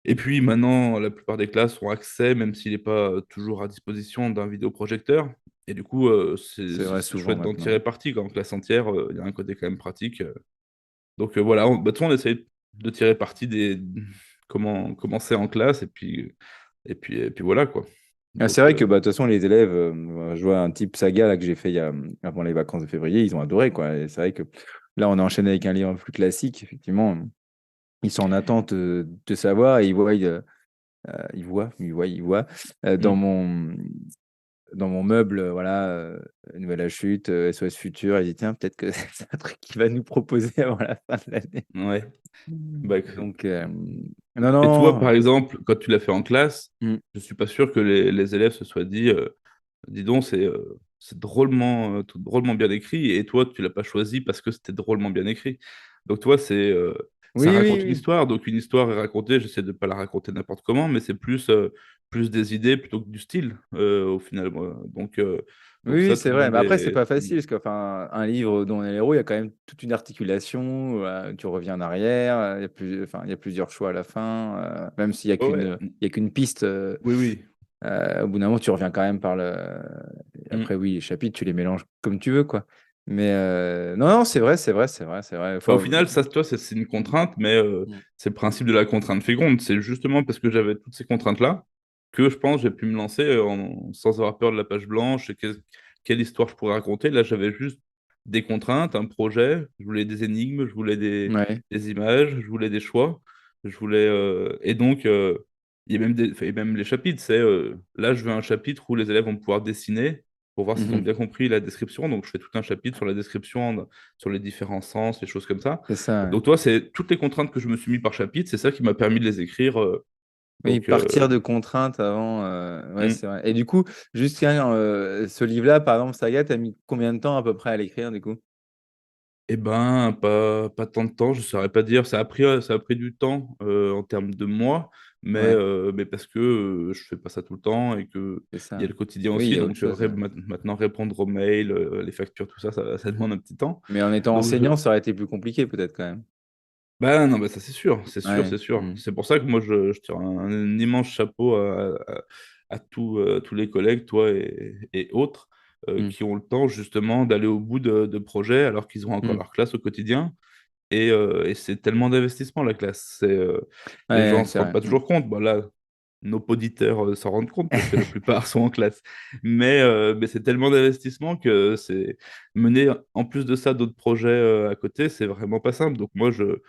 Et puis maintenant, la plupart des classes ont accès, même s'il n'est pas toujours à disposition d'un vidéoprojecteur. Et du coup, c'est C'est vrai c'est souvent chouette d'en maintenant. tirer parti. Quand en classe entière, il y a un côté quand même pratique. Donc voilà, bah, de toute façon, on essaye de tirer parti des comment c'est en classe. Et puis voilà quoi. Ah, c'est Donc, vrai que bah, de toute façon, les élèves, je vois un type saga là, que j'ai fait avant les vacances de février, ils ont adoré, quoi. Et c'est vrai que là, on a enchaîné avec un livre plus classique, effectivement. Ils sont en attente de savoir et ils voient hmm. dans mon meuble, voilà, Nouvelle à chute, SOS Futur. Ils disent, tiens, peut-être que c'est un truc qu'il va nous proposer avant la fin de l'année. Ouais. Bah, Donc, non, et toi, non. par exemple, quand tu l'as fait en classe, Mm, je suis pas sûr que les élèves se soient dit, dis donc, c'est drôlement bien écrit, et toi, tu l'as pas choisi parce que c'était drôlement bien écrit. Donc toi, ça Oui, oui, raconte une oui. histoire. Donc, une histoire est racontée, j'essaie de pas la raconter n'importe comment, mais c'est plus des idées plutôt que du style, au final, moi. Oui, Donc oui, ça, tout c'est le vrai. monde Mais après, c'est est. pas facile, parce que, enfin, un livre dont on est l'héros, il y a quand même toute une articulation. Tu reviens en arrière, enfin, il y a plusieurs choix à la fin, même s'il y a Ouais, ouais. il y a qu'une piste. Oui, oui. Au bout d'un moment, tu reviens quand même par le. Mm. Après, oui, les chapitres, tu les mélanges comme tu veux, quoi. Mais non, non, c'est vrai, c'est vrai, c'est vrai, c'est vrai. Bah, au final, ça, toi, c'est une contrainte, mais Mm. c'est le principe de la contrainte féconde. C'est justement parce que j'avais toutes ces contraintes-là que je pense j'ai pu me lancer sans avoir peur de la page blanche et quelle histoire je pourrais raconter. Là, j'avais juste des contraintes, un projet, je voulais des énigmes, je voulais Ouais. des images, je voulais des choix, et donc, il y a même enfin, il y a même les chapitres. Là, je veux un chapitre où les élèves vont pouvoir dessiner pour voir s'ils ont Mhm. bien compris la description. Donc, je fais tout un chapitre sur la description, sur les différents sens, les choses comme ça. C'est ça. Ouais. Donc toi, c'est toutes les contraintes que je me suis mis par chapitre, c'est ça qui m'a permis de les écrire. Oui, Donc, partir de contraintes avant. Ouais, hmm. c'est vrai. Et du coup, juste ce livre-là, par exemple, Saga, t'as mis combien de temps à peu près à l'écrire, du coup? Eh ben, pas tant de temps, je ne saurais pas dire. Ça a pris du temps en termes de mois, Ouais, mais parce que je fais pas ça tout le temps et que c'est il y a ça. le quotidien Oui, il aussi. y a autre Donc chose. maintenant répondre aux mails, les factures, tout ça, ça demande un petit temps. Mais en étant Donc enseignant, ça aurait été plus compliqué, peut-être, quand même. bah non, bah ça c'est sûr, c'est sûr, Ouais. c'est sûr. Mm. C'est pour ça que moi je tire un immense chapeau à tous les collègues, toi et autres, Mm. qui ont le temps justement d'aller au bout de projets alors qu'ils ont encore Mm. leur classe au quotidien. Et c'est tellement d'investissement la classe. Les Ouais, gens ouais, ne se c'est rendent vrai. pas Mm. toujours compte. Bon, là, nos auditeurs s'en rendent compte parce que la plupart sont en classe. Mais c'est tellement d'investissement que c'est mener en plus de ça d'autres projets à côté, c'est vraiment pas simple. Donc moi, je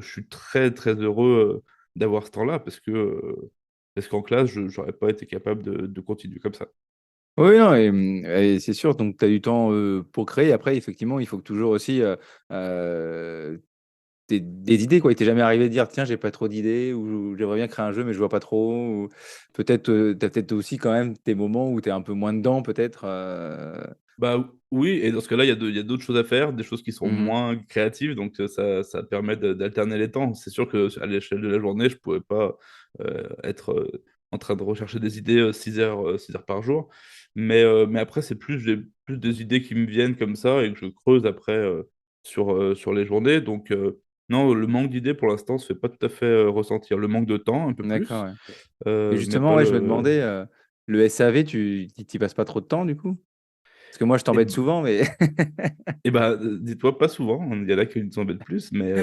suis très très heureux d'avoir ce temps-là parce qu'en classe, je n'aurais pas été capable de continuer comme ça. Oui, non, et c'est sûr, donc tu as du temps pour créer. Après, effectivement, il faut que toujours aussi des idées, quoi. Il t'est jamais arrivé de dire, tiens, j'ai pas trop d'idées, ou j'aimerais bien créer un jeu, mais je vois pas trop. Ou peut-être, tu as peut-être aussi quand même tes moments où tu es un peu moins dedans, peut-être. Bah oui, et dans ce cas-là, il y a d'autres choses à faire, des choses qui sont Mhm. moins créatives, donc ça permet d'alterner les temps. C'est sûr que à l'échelle de la journée, je pouvais pas être en train de rechercher des idées 6 heures par jour, mais après, j'ai plus des idées qui me viennent comme ça et que je creuse après sur les journées. Donc non, le manque d'idées pour l'instant se fait pas tout à fait ressentir. Le manque de temps, un peu D'accord, plus, ouais. Et mais justement, pas ouais, je me le. demandais, le SAV, tu t'y passes pas trop de temps, du coup? Parce que moi, je t'embête souvent, mais. Eh ben, dis-toi, pas souvent, il y en a qui nous embêtent plus, mais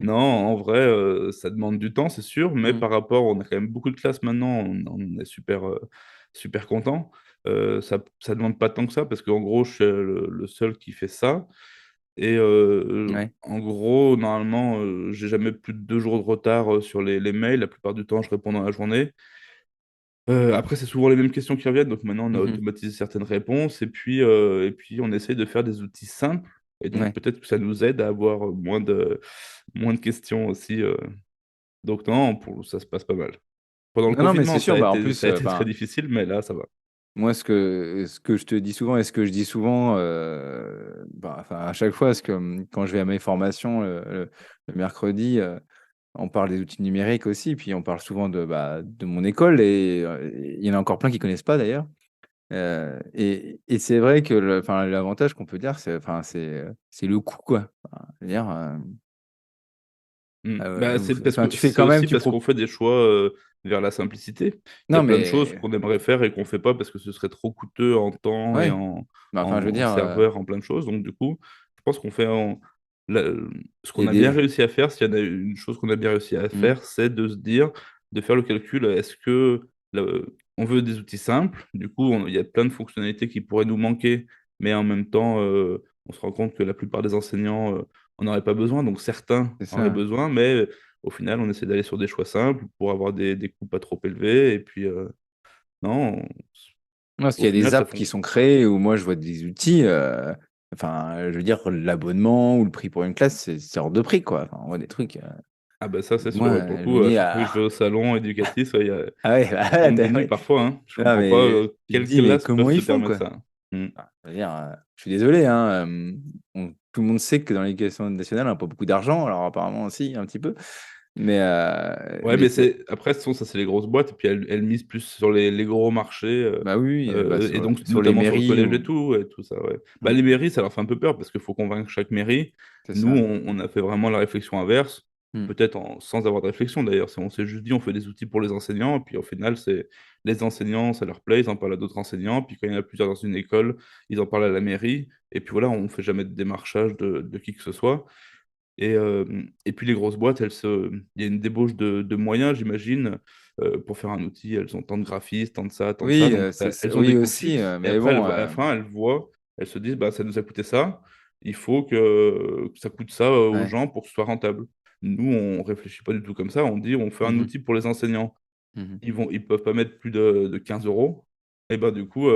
non, en vrai, ça demande du temps, c'est sûr, mais Mm. par rapport, on a quand même beaucoup de classes maintenant, on est super content. Ça demande pas tant que ça, parce qu'en gros, je suis le seul qui fait ça, et Ouais. en gros, normalement, j'ai jamais plus de 2 jours de retard sur les mails, la plupart du temps, je réponds dans la journée. Après, c'est souvent les mêmes questions qui reviennent, donc maintenant on a Mhm. automatisé certaines réponses et puis on essaye de faire des outils simples et donc Ouais. peut-être que ça nous aide à avoir moins de questions aussi. Donc non, ça se passe pas mal. Pendant le Non, non, mais c'est confinement, ça sûr, a bah, en été, plus, ça a été très enfin. difficile, mais là, ça va. Moi, ce que je te dis souvent et ce que je dis souvent, bah, enfin, à chaque fois, parce que quand je vais à mes formations le mercredi, on parle des outils numériques aussi, puis on parle souvent de mon école, et il y en a encore plein qui connaissent pas d'ailleurs. Et c'est vrai que enfin, l'avantage qu'on peut dire, enfin, c'est le coût, quoi. Enfin, je veux dire, Bah, enfin, tu fais c'est quand même, aussi parce qu'on fait des choix vers la simplicité. Il y a non, plein de choses mais qu'on aimerait faire et qu'on fait pas parce que ce serait trop coûteux en temps et ouais, mais enfin, je veux en dire, serveur, en plein de choses. Donc du coup, je pense la- ce il y qu'on a a bien des. réussi à faire, s'il y en a une chose qu'on a bien réussi à Hmm, faire, c'est de se dire, de faire le calcul, est-ce que on veut des outils simples, du coup, il y a plein de fonctionnalités qui pourraient nous manquer, mais en même temps, on se rend compte que la plupart des enseignants on n'aurait pas besoin, donc certains c'est en auraient ça. besoin, mais au final, on essaie d'aller sur des choix simples pour avoir des coûts pas trop élevés, et puis non, Non, parce qu'il au y a des final, ça apps qui fonctionne. sont créées où moi je vois des outils, enfin, je veux dire, l'abonnement ou le prix pour une classe, c'est hors de prix, quoi. Enfin, on voit des trucs. Ah bah ça, c'est sûr, Moi, ouais, pour le je me coup, à dis, chaque fois que je vais au salon éducatif, ah ouais, ça tombe des nues ouais. parfois, hein. Je Non, comprends pas mais tu te quelles dis, mais classes comment peuvent se ils font, permettre quoi? ça. Hmm. Je veux dire, je suis désolé, hein. tout le monde sait que dans l'éducation nationale, on n'a pas beaucoup d'argent. Alors apparemment aussi, un petit peu. Mais, Ouais, mais après, ça, c'est les grosses boîtes, et puis elles misent plus sur les gros marchés, bah oui, bah, et donc sur les notamment sur le mairies, collège et tout ça, ouais. Bah, Mm, les mairies, ça leur fait un peu peur, parce qu'il faut convaincre chaque mairie. c'est Nous, ça. on a fait vraiment la réflexion inverse, Mm. peut-être sans avoir de réflexion d'ailleurs. On s'est juste dit, on fait des outils pour les enseignants, et puis au final, c'est les enseignants, ça leur plaît, ils en parlent à d'autres enseignants, puis quand il y en a plusieurs dans une école, ils en parlent à la mairie, et puis voilà, on fait jamais de démarchage de qui que ce soit. Et puis les grosses boîtes, il y a une débauche de moyens, j'imagine, pour faire un outil. Elles ont tant de graphistes, tant de ça. Oui, Donc elles ont oui des coûts aussi, fixes. Et mais après, bon, à la fin, elles voient, elles se disent, bah, ça nous a coûté ça. Il faut que ça coûte ça aux ouais. gens pour que ce soit rentable. Nous, on réfléchit pas du tout comme ça. On dit, on fait un Mhm, outil pour les enseignants. mhm. Ils peuvent pas mettre plus de 15 euros. Et bah, du coup,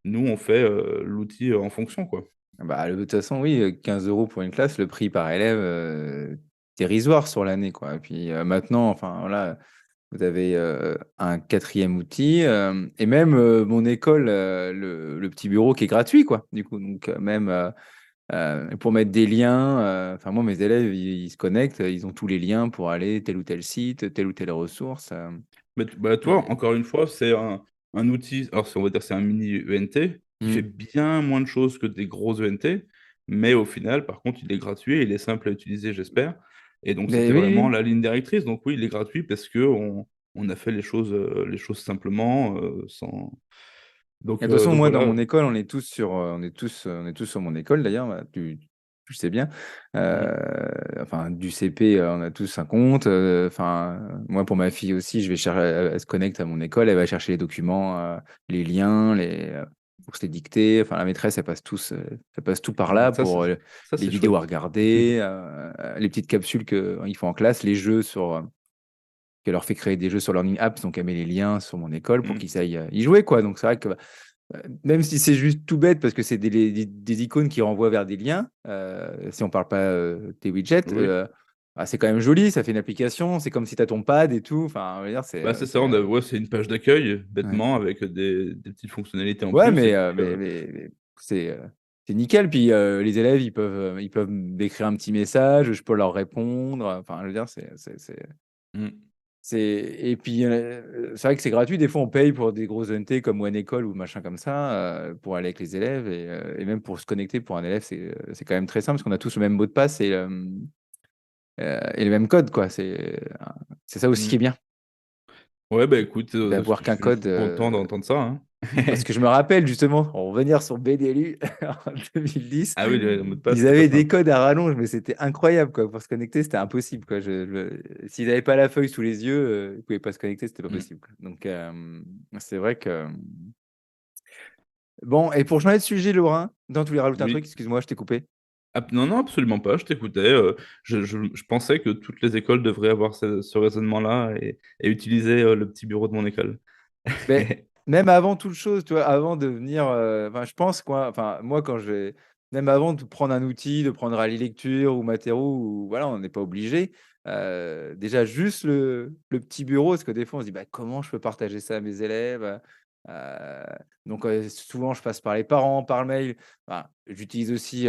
nous, on fait l'outil en fonction, quoi. Bah, de toute façon, oui, 15 € pour une classe, le prix par élève, dérisoire sur l'année, quoi. Et puis maintenant, enfin voilà, vous avez un quatrième outil, et même mon école, le petit bureau qui est gratuit, quoi. Du coup, donc même pour mettre des liens, enfin moi, mes élèves, ils se connectent, ils ont tous les liens pour aller tel ou tel site, telle ou telle ressource. Mais bah, toi, Et- encore une fois, c'est un outil, alors on va dire c'est un mini ENT qui fait Mm. bien moins de choses que des gros ENT, mais au final, par contre, il est gratuit et il est simple à utiliser, j'espère. Et donc, Mais c'était oui, vraiment oui. la ligne directrice. Donc oui, il est gratuit parce que on a fait les choses simplement, sans... Et de toute façon, Donc moi, dans voilà. mon école, on est tous sur, on est tous sur mon école d'ailleurs. Bah, tu le sais bien. Mm. Enfin, du CP, on a tous un compte. Enfin, moi, pour ma fille aussi, je vais chercher, elle se connecte à mon école, elle va chercher les documents, les liens, pour se les dicter. Enfin, la maîtresse, elle passe tout par là Ça, pour les c'est vidéos à chouette. regarder, les petites capsules qu'ils font en classe, les jeux qu'elle leur fait créer des jeux sur Learning Apps, donc elle met les liens sur mon école pour Mm. qu'ils aillent y jouer, quoi. Donc c'est vrai que même si c'est juste tout bête parce que c'est des icônes qui renvoient vers des liens, si on parle pas des widgets, Oui. c'est quand même joli, ça fait une application, c'est comme si tu as ton pad et tout. Enfin, je veux dire, Bah, c'est ça, ouais, c'est une page d'accueil, ouais. bêtement, avec des petites fonctionnalités en Ouais, plus. Et puis, mais c'est nickel. Puis les élèves, ils peuvent m'écrire un petit message, je peux leur répondre. Enfin, je veux dire, mm. et puis, c'est vrai que c'est gratuit. Des fois, on paye pour des grosses ONT comme One École ou machin comme ça, pour aller avec les élèves et même pour se connecter pour un élève, c'est quand même très simple parce qu'on a tous le même mot de passe et le même code, quoi. C'est ça aussi qui est Mm. bien, Ouais, bah écoute, d'avoir qu'un je code. suis content d'entendre ça, hein. Parce que je me rappelle justement, pour revenir sur BDLU en 2010, Ah oui, le mot de passe, ils c'était pas avaient des simple. codes à rallonge, mais c'était incroyable, quoi. Pour se connecter, c'était impossible, quoi. S'ils n'avaient pas la feuille sous les yeux, ils ne pouvaient pas se connecter, c'était pas Mm. possible, quoi. Donc, c'est vrai que. Bon, et pour changer de sujet, Laurent, tu voulais rajouter un truc, Oui. excuse-moi, je t'ai coupé. Non, non, absolument pas, je t'écoutais. Je pensais que toutes les écoles devraient avoir ce raisonnement-là et utiliser le petit bureau de mon école. Mais même avant toute chose, tu vois, avant de venir, enfin, je pense quoi, enfin, moi, même avant de prendre un outil, de prendre à lecture ou Matero, ou voilà, on n'est pas obligé. Déjà, juste le petit bureau, parce que des fois, on se dit, bah, comment je peux partager ça à mes élèves? Euh, donc, souvent, je passe par les parents, par le mail. Enfin, j'utilise aussi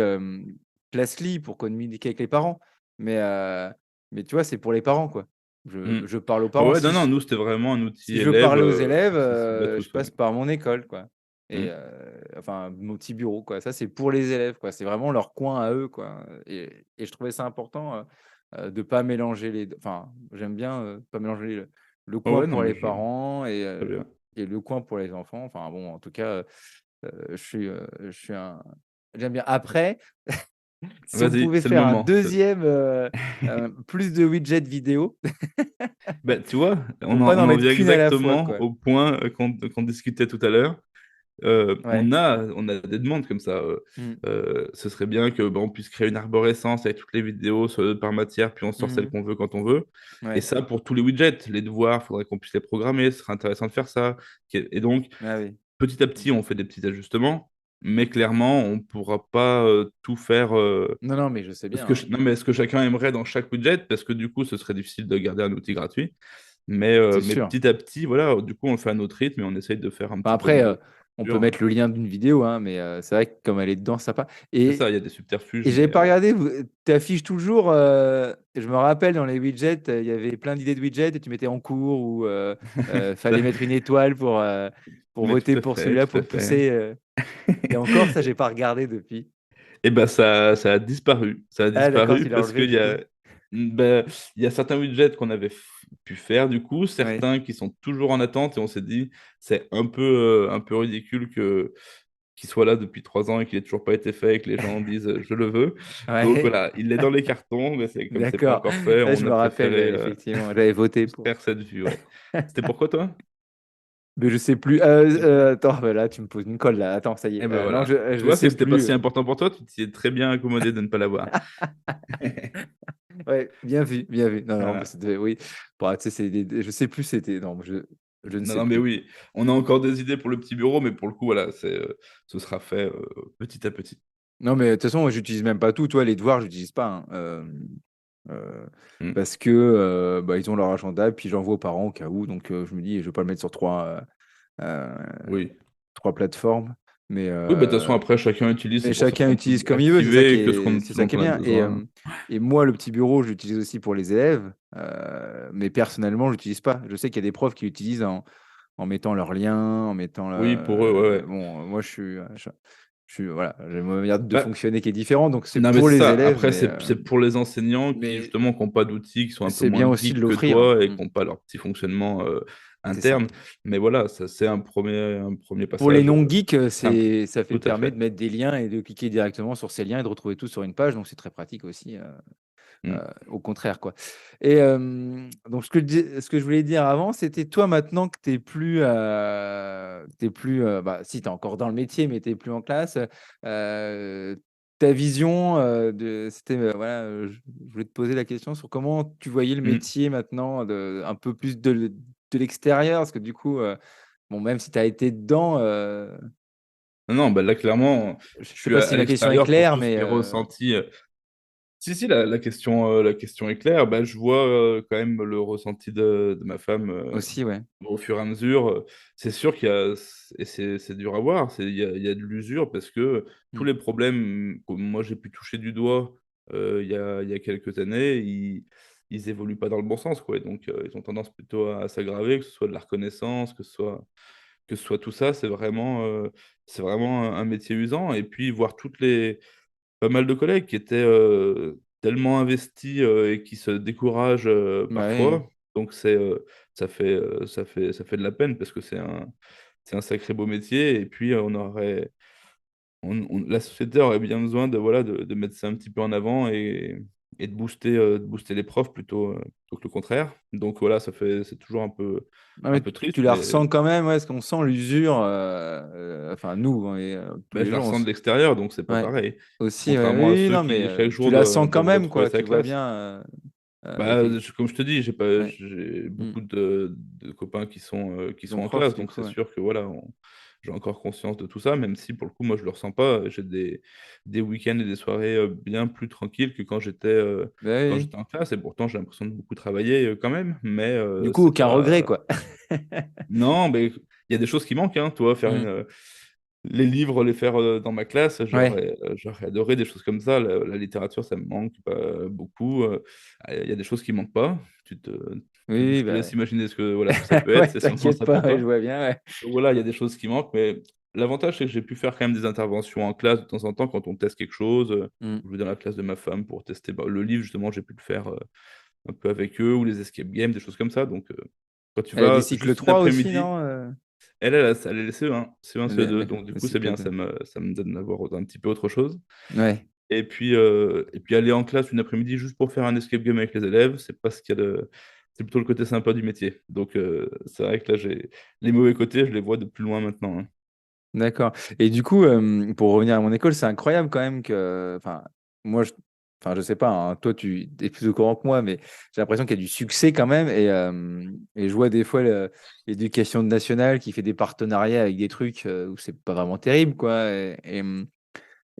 Classly pour communiquer avec les parents. Mais, euh, mais tu vois, c'est pour les parents, quoi. Mm. Je parle aux Ouais, parents. ouais, non, non, nous, c'était vraiment un outil Si je veux élève, parler aux élèves, accessible à je tous, ouais. passe par mon école, quoi. Et Mm. enfin, mon petit bureau, quoi. Ça, c'est pour les élèves, quoi. C'est vraiment leur coin à eux, quoi. Et je trouvais ça important de pas mélanger les deux. Enfin, j'aime bien pas mélanger le Ouais, coin ouais, non, pour mais les parents très bien. et le coin pour les enfants. Enfin, bon, en tout cas, je suis un. J'aime bien. Après, si on Vas-y, pouvait c'est le faire un moment. deuxième, plus de widgets vidéo Bah, tu vois, pour pas on n'en en mettre vient qu'une à la fois, exactement quoi. au point qu'on discutait tout à l'heure. Ouais. On a des demandes comme ça. Mm. Ce serait bien que on puisse créer une arborescence avec toutes les vidéos par matière, puis on sort celles Mhm. qu'on veut quand on veut. Et Ouais. ça, pour tous les widgets, les devoirs, il faudrait qu'on puisse les programmer. Ce serait intéressant de faire ça. Et donc, Ah oui. petit à petit, Mmh. on fait des petits ajustements, mais clairement, on ne pourra pas tout faire. Non, non, mais je sais bien, hein. Non, mais ce que chacun aimerait dans chaque widget, parce que du coup, ce serait difficile de garder un outil gratuit. C'est Mais sûr. petit à petit, voilà, du coup, on le fait à notre rythme et on essaye de faire un Enfin, petit peu après, mieux. on peut Sûr. mettre le lien d'une vidéo, hein, mais c'est vrai que comme elle est dedans, ça pas. C'est Et ça, il y a des subterfuges, j'avais mais pas regardé, tu affiches toujours, je me rappelle dans les widgets, il y avait plein d'idées de widgets et tu mettais en cours ou fallait mettre une étoile pour mais voter tout à pour fait, celui-là, tout pour à le fait. pousser. Et encore, ça, j'ai pas regardé depuis. Et ben ça a disparu. Ça a Ah, d'accord, disparu tu l'as parce enlevé qu'il du coup. il y a certains widgets qu'on avait pu faire du coup, Oui. certains qui sont toujours en attente et on s'est dit c'est un peu ridicule que qu'il soit là depuis 3 ans et qu'il ait toujours pas été fait et que les gens disent je le veux. Donc Ouais, voilà, il est dans les cartons, mais c'est comme c'est pas d'accord. encore fait, Là, on je a me rappelle, préféré effectivement, j'avais voté pour. faire cette vue, ouais. C'était pourquoi toi? Mais je sais plus. Attends, bah là, tu me poses une colle là. Attends, ça y Et est. ben Non, voilà. Tu je vois que sais c'était pas plus. si important pour toi, tu t'y es très bien accommodé de ne pas l'avoir. Ouais, bien vu, bien vu. Non, non, bah, Voilà. c'était, oui. Bon, tu sais, je sais plus, c'était. Non, je ne Non, sais non, mais plus. oui, on a encore des idées pour le petit bureau, mais pour le coup, voilà, ce sera fait petit à petit. Non, mais de toute façon, moi, j'utilise même pas tout. Toi, les devoirs, j'utilise pas, hein. Euh, Mm. parce que bah, ils ont leur agenda, puis j'envoie aux parents au cas où. Donc, je me dis, je vais pas le mettre sur euh, Oui. trois plateformes. Mais, Oui, bah, de toute façon, après, chacun utilise, c'est mais pour ça chacun qu'on peut utilise comme il veut. activer que C'est ce ça dont qui est on a bien. besoin. Et moi, le petit bureau, je l'utilise aussi pour les élèves. Mais personnellement, je l'utilise pas. Je sais qu'il y a des profs qui l'utilisent en mettant leur lien, en mettant Oui, pour eux, ouais, ouais. bon, moi, voilà, j'ai ma manière de Bah, fonctionner qui est différente. Donc, c'est non, mais pour c'est les ça. élèves, Après, c'est pour les enseignants qui, mais justement, n'ont pas d'outils, qui sont un peu c'est moins bien aussi de geeks que l'offrir. toi et Mm. qui n'ont pas leur petit fonctionnement C'est ça. interne. Mais voilà, ça, c'est un premier Pour les passage non-geeks, simple. ça fait Tout à permet fait. de mettre des liens et de cliquer directement sur ces liens et de retrouver tout sur une page. Donc, c'est très pratique aussi. Mm. Au contraire, quoi. Et donc, ce que je voulais dire avant, c'était toi, maintenant que tu n'es plus, bah, si tu es encore dans le métier, mais tu n'es plus en classe, ta vision c'était, voilà, je voulais te poser la question sur comment tu voyais le Mm. métier maintenant, un peu plus de l'extérieur, parce que du coup, bon, même si tu as été dedans, Non, non, bah là, clairement, je je sais suis pas à si ma question est l'extérieur pour claire, tout ce mais qui est ressenti. Si, si, la question est claire. Bah, je vois quand même le ressenti de ma femme aussi, ouais. au fur et à mesure. C'est sûr qu'il y a, et c'est dur à voir, il y a de l'usure parce que tous Mm. les problèmes que moi j'ai pu toucher du doigt il y a quelques années, ils évoluent pas dans le bon sens, quoi. Et donc, ils ont tendance plutôt à s'aggraver, que ce soit de la reconnaissance, que ce soit tout ça. C'est vraiment un métier usant. Et puis, voir pas mal de collègues qui étaient tellement investis et qui se découragent Bah oui. parfois. Donc ça fait de la peine parce que c'est un sacré beau métier. Et puis la société aurait bien besoin de mettre ça un petit peu en avant et de booster les profs plutôt que le contraire. Donc voilà, c'est toujours Non, un mais peu tu triste, la mais ressens quand même, ouais, est-ce qu'on sent l'usure, enfin nous, tous bah, les je la jours, ressens de l'extérieur, donc c'est pas ouais, pareil. aussi, ouais, Contrairement à oui, oui, ceux non, mais qui chaque tu jour la sens quand doivent même, retrouver quoi, sa tu vois classe. bien, Bah, comme je te dis, ouais, j'ai mm, beaucoup de copains qui ton sont en prof, classe, du donc coup, c'est ouais. sûr que voilà, j'ai encore conscience de tout ça, même si pour le coup, moi, je le ressens pas. J'ai des week-ends et des soirées bien plus tranquilles que Bah quand oui, oui. j'étais en classe, et pourtant, j'ai l'impression de beaucoup travailler quand même, mais Du coup, c'est aucun regret, pas. quoi. Non, mais il y a des choses qui manquent, hein, toi, Mm, les livres, les faire dans ma classe, ouais, j'aurais adoré des choses comme ça. La littérature, ça me manque pas beaucoup. Il y a des choses qui manquent pas. oui, oui, Je te bah, laisse imaginer ce que ça peut être, ouais, c'est sûrement t'inquiète ça pour pas, ouais, je toi. vois bien, ouais. Donc voilà, il y a des choses qui manquent, mais l'avantage, c'est que j'ai pu faire quand même des interventions en classe de temps en temps quand on teste quelque chose. Mm. Je vais dans la classe de ma femme pour tester le livre, justement, j'ai pu le faire un peu avec eux, ou les escape games, des choses comme ça. Donc, quand tu Elle a des vas cycles juste une 3 aussi, après-midi, non elle est CE1, CE1, CE2, donc du le coup, c'est cycle bien, 2. ça me donne d'avoir un petit peu autre chose. Ouais. Et puis aller en classe une après-midi juste pour faire un escape game avec les élèves, c'est pas ce qu'il y a de. C'est plutôt le côté sympa du métier. Donc, c'est vrai que là, j'ai les mauvais côtés, je les vois de plus loin maintenant, hein. D'accord. Et du coup, pour revenir à mon école, c'est incroyable quand même que, enfin, moi, je sais pas, hein, toi, tu es plus au courant que moi, mais j'ai l'impression qu'il y a du succès quand même. Et je vois des fois l'éducation nationale qui fait des partenariats avec des trucs où c'est pas vraiment terrible, quoi.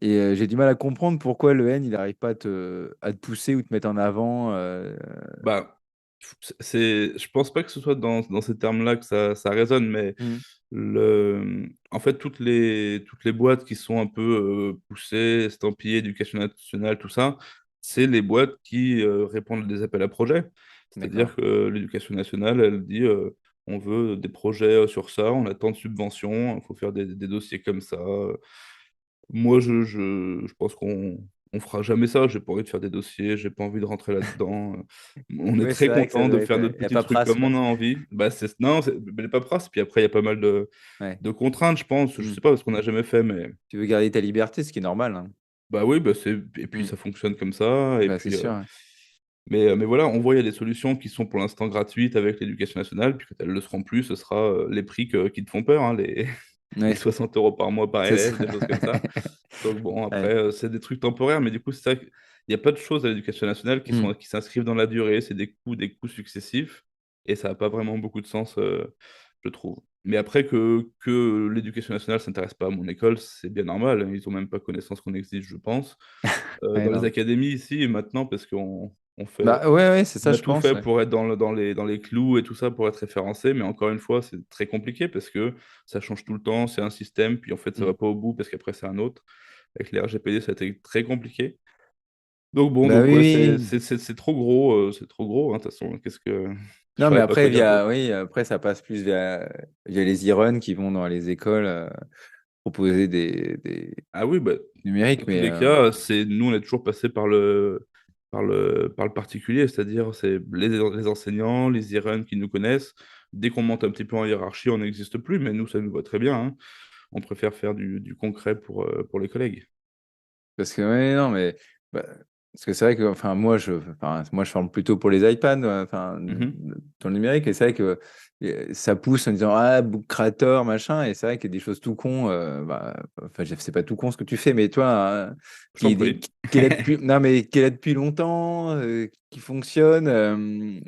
J'ai du mal à comprendre pourquoi le N, il n'arrive pas à te pousser ou te mettre en avant. Bah, Je pense pas que ce soit dans ces termes-là que ça résonne, mais Hmm. en fait, toutes les boîtes qui sont un peu poussées, estampillées, éducation nationale, tout ça, c'est les boîtes qui répondent à des appels à projets. D'accord. C'est-à-dire que l'éducation nationale, elle dit on veut des projets sur ça, on attend de subventions, il faut faire des dossiers comme ça. Moi, je pense qu'on fera jamais ça. J'ai pas envie de faire des dossiers, j'ai pas envie de rentrer là-dedans. On est Oui, c'est très vrai que ça content doit de être. faire notre Il n'y a petit pas truc paperasse, comme quoi. on a envie. Bah, non, c'est les paperasses. Puis après, il y a pas mal Ouais. de contraintes, je pense. Je Hmm. sais pas parce qu'on n'a jamais fait, mais Tu veux garder ta liberté, ce qui est normal, hein. bah oui, bah et puis Hmm. ça fonctionne comme ça. Et Bah, c'est puis, sûr, hein. mais voilà, on voit il y a des solutions qui sont pour l'instant gratuites avec l'éducation nationale. Puis quand elles le seront plus, ce sera les prix qui te font peur, hein, les Ouais, 60 € par mois par c'est ça. élève, des choses comme ça. Donc bon, après, Ouais. c'est des trucs temporaires, mais du coup, c'est ça. Il n'y a pas de choses à l'éducation nationale Hmm. qui s'inscrivent dans la durée. C'est des coûts successifs, et ça n'a pas vraiment beaucoup de sens, je trouve. Mais après, que l'éducation nationale ne s'intéresse pas à mon école, c'est bien normal, hein. Ils n'ont même pas connaissance qu'on existe, je pense. Ouais, Dans les non. académies ici, et maintenant, parce qu'on fait, Bah, ouais, ouais, c'est ça, on a je tout pense. fait Ouais. pour être dans les clous et tout ça, pour être référencé, mais encore une fois, c'est très compliqué parce que ça change tout le temps, c'est un système, puis en fait, ça Hmm. va pas au bout parce qu'après, c'est un autre. Avec les RGPD, ça a été très compliqué. Donc bon, Bah donc oui, ouais, oui, oui. c'est trop gros, c'est trop gros, hein, de toute façon. Je Non, mais saurais pas après, quoi dire via, d'autre. oui, après, ça passe plus via les e-runs qui vont dans les écoles proposer des Ah oui, bah, numériques, dans tous mais les cas, nous, on est toujours passé par le particulier, c'est-à-dire c'est les enseignants, les e qui nous connaissent. Dès qu'on monte un petit peu en hiérarchie, on n'existe plus, mais nous, ça nous va très bien, hein. On préfère faire du concret pour les collègues. parce que, ouais, non, mais bah, parce que c'est vrai que, enfin, moi, je forme plutôt pour les iPads, enfin, Mhm. dans le numérique, et c'est vrai que ça pousse en disant ah, Book Creator, machin, et c'est vrai qu'il y a des choses tout con, enfin, c'est pas tout con ce que tu fais, mais toi, Je t'en prie. qui est là depuis, non, mais qui est là depuis longtemps, qui fonctionne,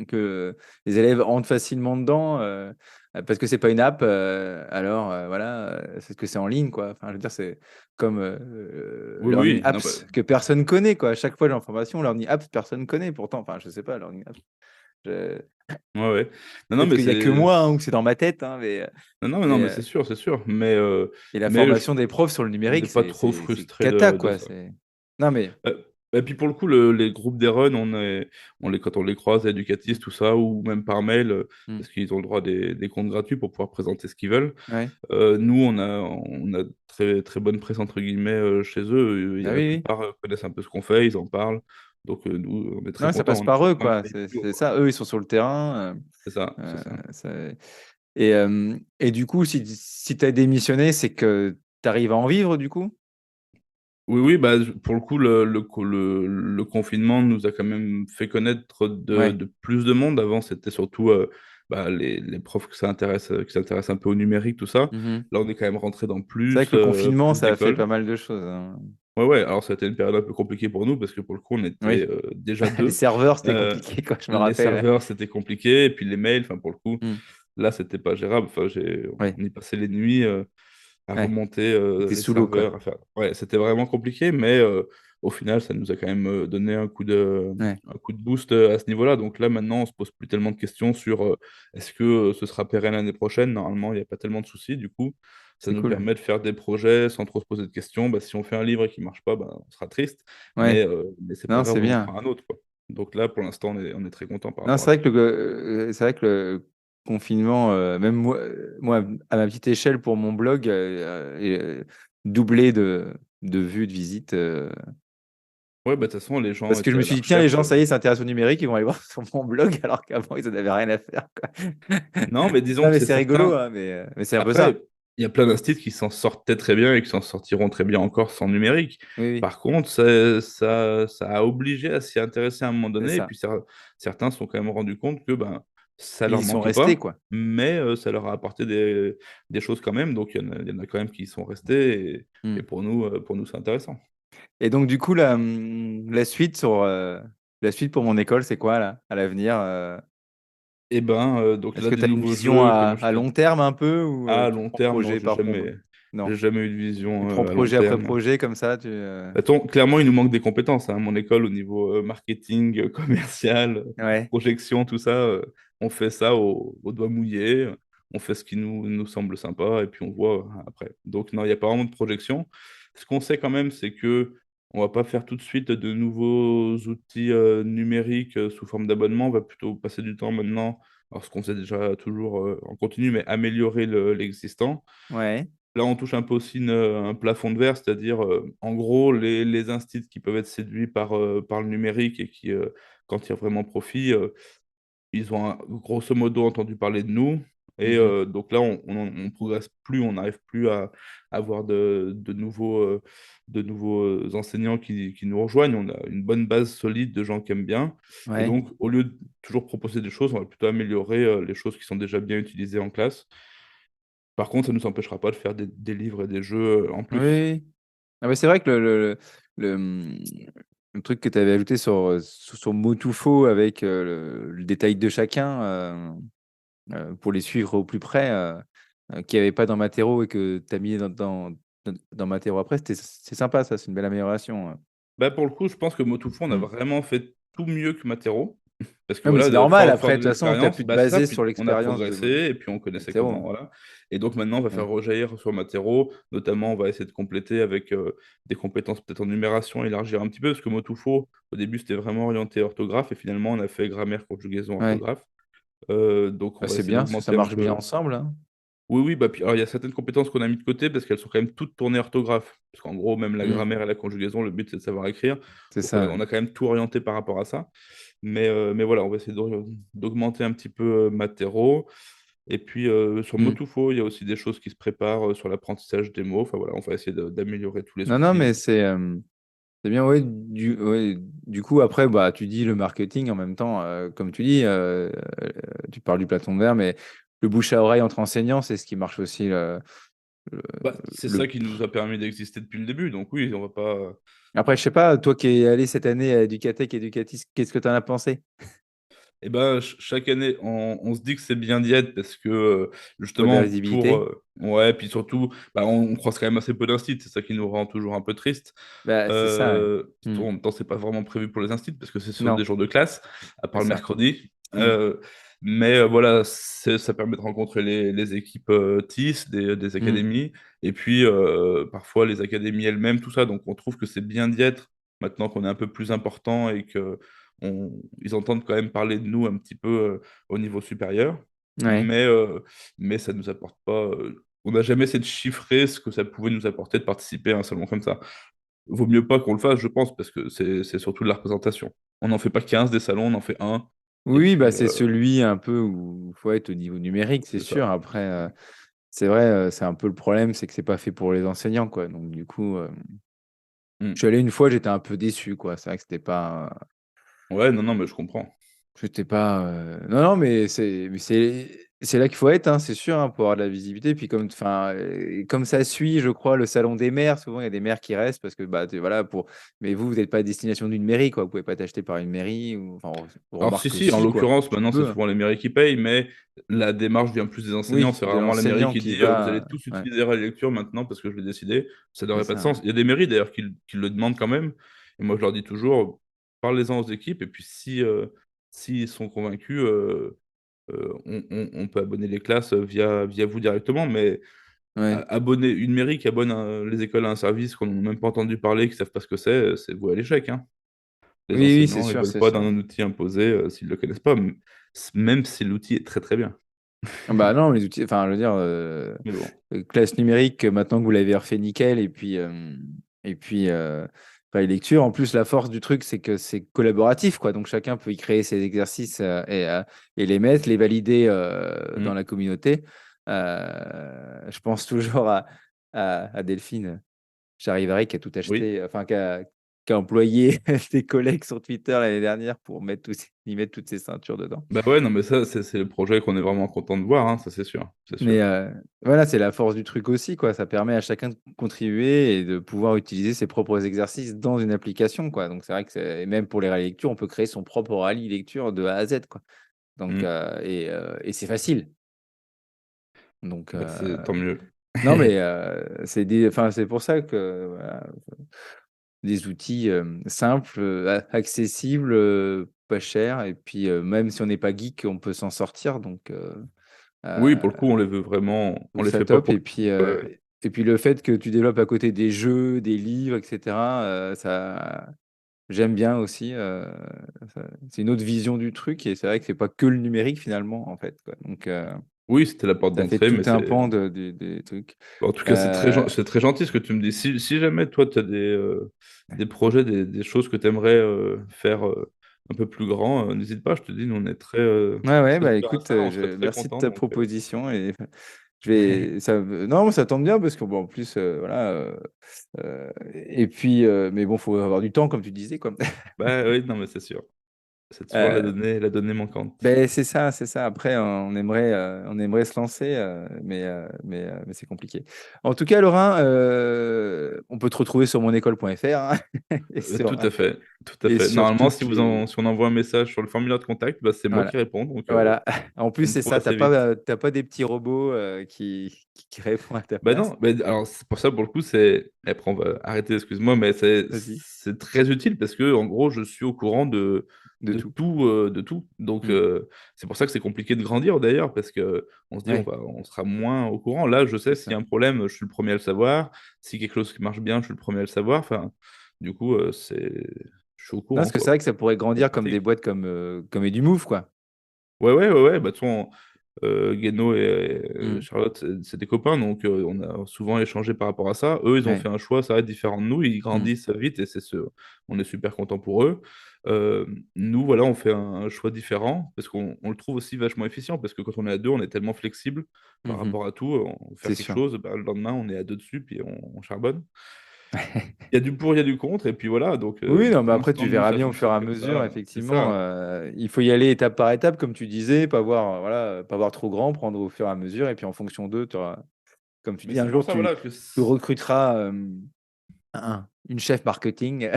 que les élèves entrent facilement dedans. Parce que c'est pas une app, alors voilà, c'est ce que c'est en ligne, quoi. Enfin, je veux dire, c'est comme Oui, Learning oui, non, bah, Apps que personne connaît, quoi. À chaque fois, j'ai l'information, Learning Apps, personne connaît. Pourtant, enfin, je sais pas, Learning Apps. je- ouais, ouais. Non, non, Peut-être mais qu'il y a que c'est. moi, hein, ou que c'est dans ma tête, hein, Non, non, non, mais, mais c'est sûr, c'est sûr. Mais, et la mais formation des profs sur le on n'est numérique, pas trop c'est frustré cata, de quoi. ça. Non, mais Euh, Et puis pour le coup, les groupes des runs, quand on les croise, éducatifs, tout ça, ou même par mail, hmm, parce qu'ils ont le droit à des comptes gratuits pour pouvoir présenter ce qu'ils veulent. ouais. Nous, on a très, très bonne presse, entre guillemets, chez eux. Bah La oui, oui. plupart connaissent un peu ce qu'on fait, ils en parlent. Donc nous, on est très Non, ça contents. passe On a par fait eux, plein de quoi. reviews, C'est quoi. ça. Eux, ils sont sur le terrain. C'est ça, c'est Euh, ça. ça- et du coup, si tu as démissionné, c'est que tu arrives à en vivre, du coup? Oui, oui, bah, pour le coup, le confinement nous a quand même fait connaître Ouais. de plus de monde. Avant, c'était surtout bah, les profs qui s'intéressent un peu au numérique, tout ça. Mhm. Là, on est quand même rentré dans C'est vrai que le confinement, plus ça a fait d'écoles. pas mal de choses, hein. Ouais, ouais, alors ça a été une période un peu compliquée pour nous parce que pour le coup, on était Oui. déjà Les deux. serveurs, c'était Euh, compliqué, quoi, je me les rappelle. Ouais. serveurs, c'était compliqué. Et puis les mails, enfin, pour le coup, Hmm. là, c'était pas gérable. Enfin, Ouais, on y passait les nuits à ouais. remonter T'es les sous l'eau, quoi. serveurs. Ouais, c'était vraiment compliqué, mais au final, ça nous a quand même donné Ouais, un coup de boost à ce niveau-là. Donc là, maintenant, on se pose plus tellement de questions sur est-ce que ce sera pérenne l'année prochaine. Normalement, il n'y a pas tellement de soucis. Du coup, ça c'est nous cool. permet de faire des projets sans trop se poser de questions. Bah, si on fait un livre et qu'il ne marche pas, bah, on sera triste, Ouais, mais c'est pas non, grave, c'est on en bien. fera un autre, quoi. Donc là, pour l'instant, on est très content par Non, rapport à ça. c'est vrai que le confinement, même moi, à ma petite échelle pour mon blog, doublé de vues, de visites. Ouais, bah, de toute façon, les gens Parce que je étaient me à la suis dit, tiens, les recherche. gens, ça y est, s'intéressent au numérique, ils vont aller voir sur mon blog, alors qu'avant, ils n'en avaient rien à faire, quoi. Non, mais disons Non, que mais c'est c'est rigolo, certain. hein, mais c'est un peu ça. Après, il y a plein d'instituts qui s'en sortaient très bien et qui s'en sortiront très bien encore sans numérique. Oui, oui, Par contre, ça a obligé à s'y intéresser à un moment c'est donné. Et ça. puis certains se sont quand même rendus compte que ben, ça Ils leur y sont manquait restés, pas, quoi. mais ça leur a apporté des choses quand même. Donc il y en a quand même qui y sont restés. Et Hmm. pour nous, c'est intéressant. Et donc, du coup, la suite pour mon école, c'est quoi, là, à l'avenir? Et ben, donc Est-ce là, que des tu as une nouveaux vision jeux, comme je à t'ai long terme un peu ou à tu long prends terme, non, projet j'ai par jamais, Non. j'ai jamais eu de Tu vision prends à long projet après terme. projet comme ça, Attends, clairement, il nous manque des compétences, hein. Mon école, au niveau marketing, commercial, Ouais. projection, tout ça, on fait ça au doigt mouillé. On fait ce qui nous semble sympa et puis on voit après. Donc, non, il n'y a pas vraiment de projection. Ce qu'on sait quand même, c'est que on va pas faire tout de suite de nouveaux outils numériques sous forme d'abonnement. On va plutôt passer du temps maintenant, alors ce qu'on sait déjà toujours en continu, mais améliorer l'existant. Ouais. Là, on touche un peu aussi un plafond de verre, c'est-à-dire, en gros, les instituts qui peuvent être séduits par le numérique et qui, quand il y a vraiment profit, ils ont grosso modo entendu parler de nous. Et Mhm. donc là, on progresse plus, on n'arrive plus à avoir de nouveaux enseignants qui nous rejoignent. On a une bonne base solide de gens qui aiment bien. Et Ouais. donc, au lieu de toujours proposer des choses, on va plutôt améliorer les choses qui sont déjà bien utilisées en classe. Par contre, ça ne nous empêchera pas de faire des livres et des jeux en Oui. plus. Oui. Ah bah, c'est vrai que le, hum, le truc que tu avais ajouté sur Motufo avec le détail de chacun pour les suivre au plus près, qu'il n'y avait pas dans Matero et que tu as mis dans Matero après, c'est sympa, ça, c'est une belle amélioration. Bah, pour le coup, je pense que Motufo, on a Mm. vraiment fait tout mieux que Matero. Parce que Non, mais voilà, c'est normal fort après, de de toute façon, tu as l'expérience, pu te bah, c'est ça. baser sur Puis on a l'expérience de progressé et puis on connaissait Matero, comment. hein. Voilà. Et donc maintenant, on va faire Ouais. rejaillir sur Matero. Notamment, on va essayer de compléter avec des compétences peut-être en numération, élargir un petit peu. Parce que Motufo, au début, c'était vraiment orienté orthographe. Et finalement, on a fait grammaire, conjugaison, Ouais. orthographe. Donc, on Bah, va c'est essayer bien, parce que ça d'augmenter un marche bien peu. ensemble, hein. Oui, oui, bah, puis, alors, il y a certaines compétences qu'on a mis de côté parce qu'elles sont quand même toutes tournées orthographe. Parce qu'en gros, même la Mm. grammaire et la conjugaison, le but, c'est de savoir écrire. C'est Donc, ça, on ouais. a quand même tout orienté par rapport à ça. Mais voilà, on va essayer d'augmenter un petit peu Matero. Et puis, sur Mm. Motufo, il y a aussi des choses qui se préparent sur l'apprentissage des mots. Enfin, voilà, on va essayer d'améliorer tous les Non, non, outils. mais c'est bien, ouais. Ouais, du coup, après, bah, tu dis le marketing en même temps, comme tu dis, tu parles du Platon de Verre, mais le bouche à oreille entre enseignants, c'est ce qui marche aussi. Le, Bah, c'est ça le- qui nous a permis d'exister depuis le début. Donc, oui, on va pas. Après, je sais pas, toi qui es allé cette année à Educatec, Educatis, qu'est-ce que tu en as pensé Eh ben, chaque année, on se dit que c'est bien d'y être parce que pour de la justement, visibilité? ouais, puis surtout, bah, on croise quand même assez peu d'instits, c'est ça qui nous rend toujours un peu triste. Bah, c'est ça, ouais. En Mm. même temps, c'est pas vraiment prévu pour les instits parce que c'est sur des Non, jours de classe, à c'est part le ça. mercredi. Mm. Mais voilà, ça permet de rencontrer les équipes TIS, des Mm. académies, et puis parfois les académies elles-mêmes, tout ça. Donc on trouve que c'est bien d'y être maintenant qu'on est un peu plus important et que ils entendent quand même parler de nous un petit peu au niveau supérieur, Ouais. mais ça ne nous apporte pas. On n'a jamais essayé de chiffrer ce que ça pouvait nous apporter de participer à un salon comme ça. Vaut mieux pas qu'on le fasse, je pense, parce que c'est surtout de la représentation. On n'en fait pas 15 des salons, on en fait un, et Oui, bah, puis c'est celui un peu où il faut être au niveau numérique, c'est c'est ça. sûr. Après, c'est vrai, c'est un peu le problème, c'est que c'est pas fait pour les enseignants, quoi. Donc, du coup, je Mm. suis allé une fois, j'étais un peu déçu, quoi. C'est vrai que Ouais, non, non, mais je comprends. c'était pas. Non, non, mais c'est là qu'il faut être, hein, c'est sûr, hein, pour avoir de la visibilité. Puis comme ça suit, je crois, le salon des maires. Souvent, il y a des maires qui restent parce que bah voilà pour. Mais vous n'êtes pas à destination d'une mairie, quoi. Vous pouvez pas t'acheter par une mairie ou. Enfin, on Alors si, remarque que si, en si, quoi. l'occurrence, Tu maintenant, c'est peux, hein. souvent les mairies qui payent, mais la démarche vient plus des enseignants. Oui, C'est de rarement la mairie l'enseignant qui qui dit vous allez va. tous Ouais, utiliser la lecture maintenant parce que je l'ai décidé. Ça c'est n'aurait pas de ça, ouais. sens. Il y a des mairies d'ailleurs qui le demandent quand même. Et moi, je leur dis toujours, parlez-en aux équipes. Et puis si, s'ils sont convaincus, on peut abonner les classes via vous directement. Mais Ouais. abonner une mairie qui abonne les écoles à un service qu'on n'a même pas entendu parler, qui ne savent pas ce que c'est voué à l'échec, hein. Les Oui, oui, c'est enseignants, ils sûr, veulent c'est pas sûr. d'un outil imposé s'ils le connaissent pas, même si l'outil est très très bien. Bah non, les outils, enfin, je veux dire, Mais bon. classe numérique, maintenant que vous l'avez refait nickel, et puis pareil, lecture. En plus, la force du truc, c'est que c'est collaboratif, quoi. Donc chacun peut y créer ses exercices et les mettre, les valider dans Mm. la communauté. Je pense toujours à Delphine Charivari qui a tout Oui. acheté, enfin qui a employé des collègues sur Twitter l'année dernière pour y mettre toutes ses ceintures dedans. Bah ouais, non, mais ça, c'est le projet qu'on est vraiment content de voir, hein, ça c'est sûr. C'est Mais sûr. voilà, c'est la force du truc aussi, quoi. Ça permet à chacun de contribuer et de pouvoir utiliser ses propres exercices dans une application, quoi. Donc c'est vrai que et même pour les rallyes lecture, on peut créer son propre rallye lecture de A à Z, quoi. Donc Mm. et c'est facile. Donc Bah, c'est tant mieux. Non, mais enfin, c'est pour ça que voilà, des outils simples, accessibles, pas chers, et puis même si on n'est pas geek, on peut s'en sortir. Donc, Oui, pour le coup, on les veut vraiment, je on trouve les ça fait pas top. pour. Et puis le fait que tu développes à côté des jeux, des livres, etc., j'aime bien aussi. C'est une autre vision du truc, et c'est vrai que c'est pas que le numérique finalement, en fait, quoi. Donc, Oui, c'était la porte ça fait d'entrée, tout mais un c'est. pan des trucs. En tout cas, Euh, c'est très gentil ce que tu me dis. Si jamais toi, tu as des projets, des choses que tu aimerais faire un peu plus grand, n'hésite pas, je te dis, nous, on est Ouais, ouais, très bah ouverts à écoute, ça, on serait très merci de contents. ta Donc, proposition. Et non, ça tombe bien parce que bon, en plus, voilà. Et puis, mais bon, faut avoir du temps, comme tu disais, quoi. bah oui, non, mais c'est sûr. C'est toujours Euh, la donnée manquante. Ben, c'est ça, c'est ça. Après, on aimerait se lancer, mais c'est compliqué. En tout cas, Laurent, on peut te retrouver sur monécole.fr, hein, et Tout à fait, tout à et fait. sur Normalement, toutes si on envoie un message sur le formulaire de contact, bah, c'est moi voilà, qui réponds, donc voilà. En plus, on me c'est trouve ça. assez vite. T'as pas des petits robots qui répondent à ta Bah place. non, bah, alors c'est pour ça pour le coup c'est. Après on va arrêter, excuse-moi, mais Vas-y, c'est très utile parce que en gros je suis au courant de tout. de tout. Donc Hmm. c'est pour ça que c'est compliqué de grandir d'ailleurs parce que on se dit Ouais, on sera moins au courant. Là je sais c'est s'il y ça. a un problème, je suis le premier à le savoir. Si quelque chose qui marche bien, je suis le premier à le savoir. Enfin, du coup je suis au Non, parce courant que c'est quoi. vrai que ça pourrait C'est grandir comme des pratique. boîtes comme Edumove, quoi. Ouais. Bah, de toute façon, Guéno et Hmm. Charlotte, c'est des copains, donc on a souvent échangé par rapport à ça. Eux, ils ont Ouais. fait un choix, ça va être différent de nous, ils Hmm. grandissent vite et on est super content pour eux. Euh, Nous, voilà, on fait un choix différent parce qu'on le trouve aussi vachement efficient parce que quand on est à deux, on est tellement flexible par Mhm. rapport à tout. On faire C'est quelque sûr. chose, bah, le lendemain, on est à deux dessus, puis on charbonne. Il y a du pour, il y a du contre, et puis voilà, donc Oui, non, mais pour après, l'instant, tu nous, verras ça bien au fur et fonctionne à comme mesure, ça, c'est ça. effectivement. Il faut y aller étape par étape, comme tu disais, pas voir, voilà, pas voir trop grand, prendre au fur et à mesure, et puis en fonction d'eux, comme tu Mais dis, un c'est pour jour, ça, voilà, que tu recruteras une chef marketing.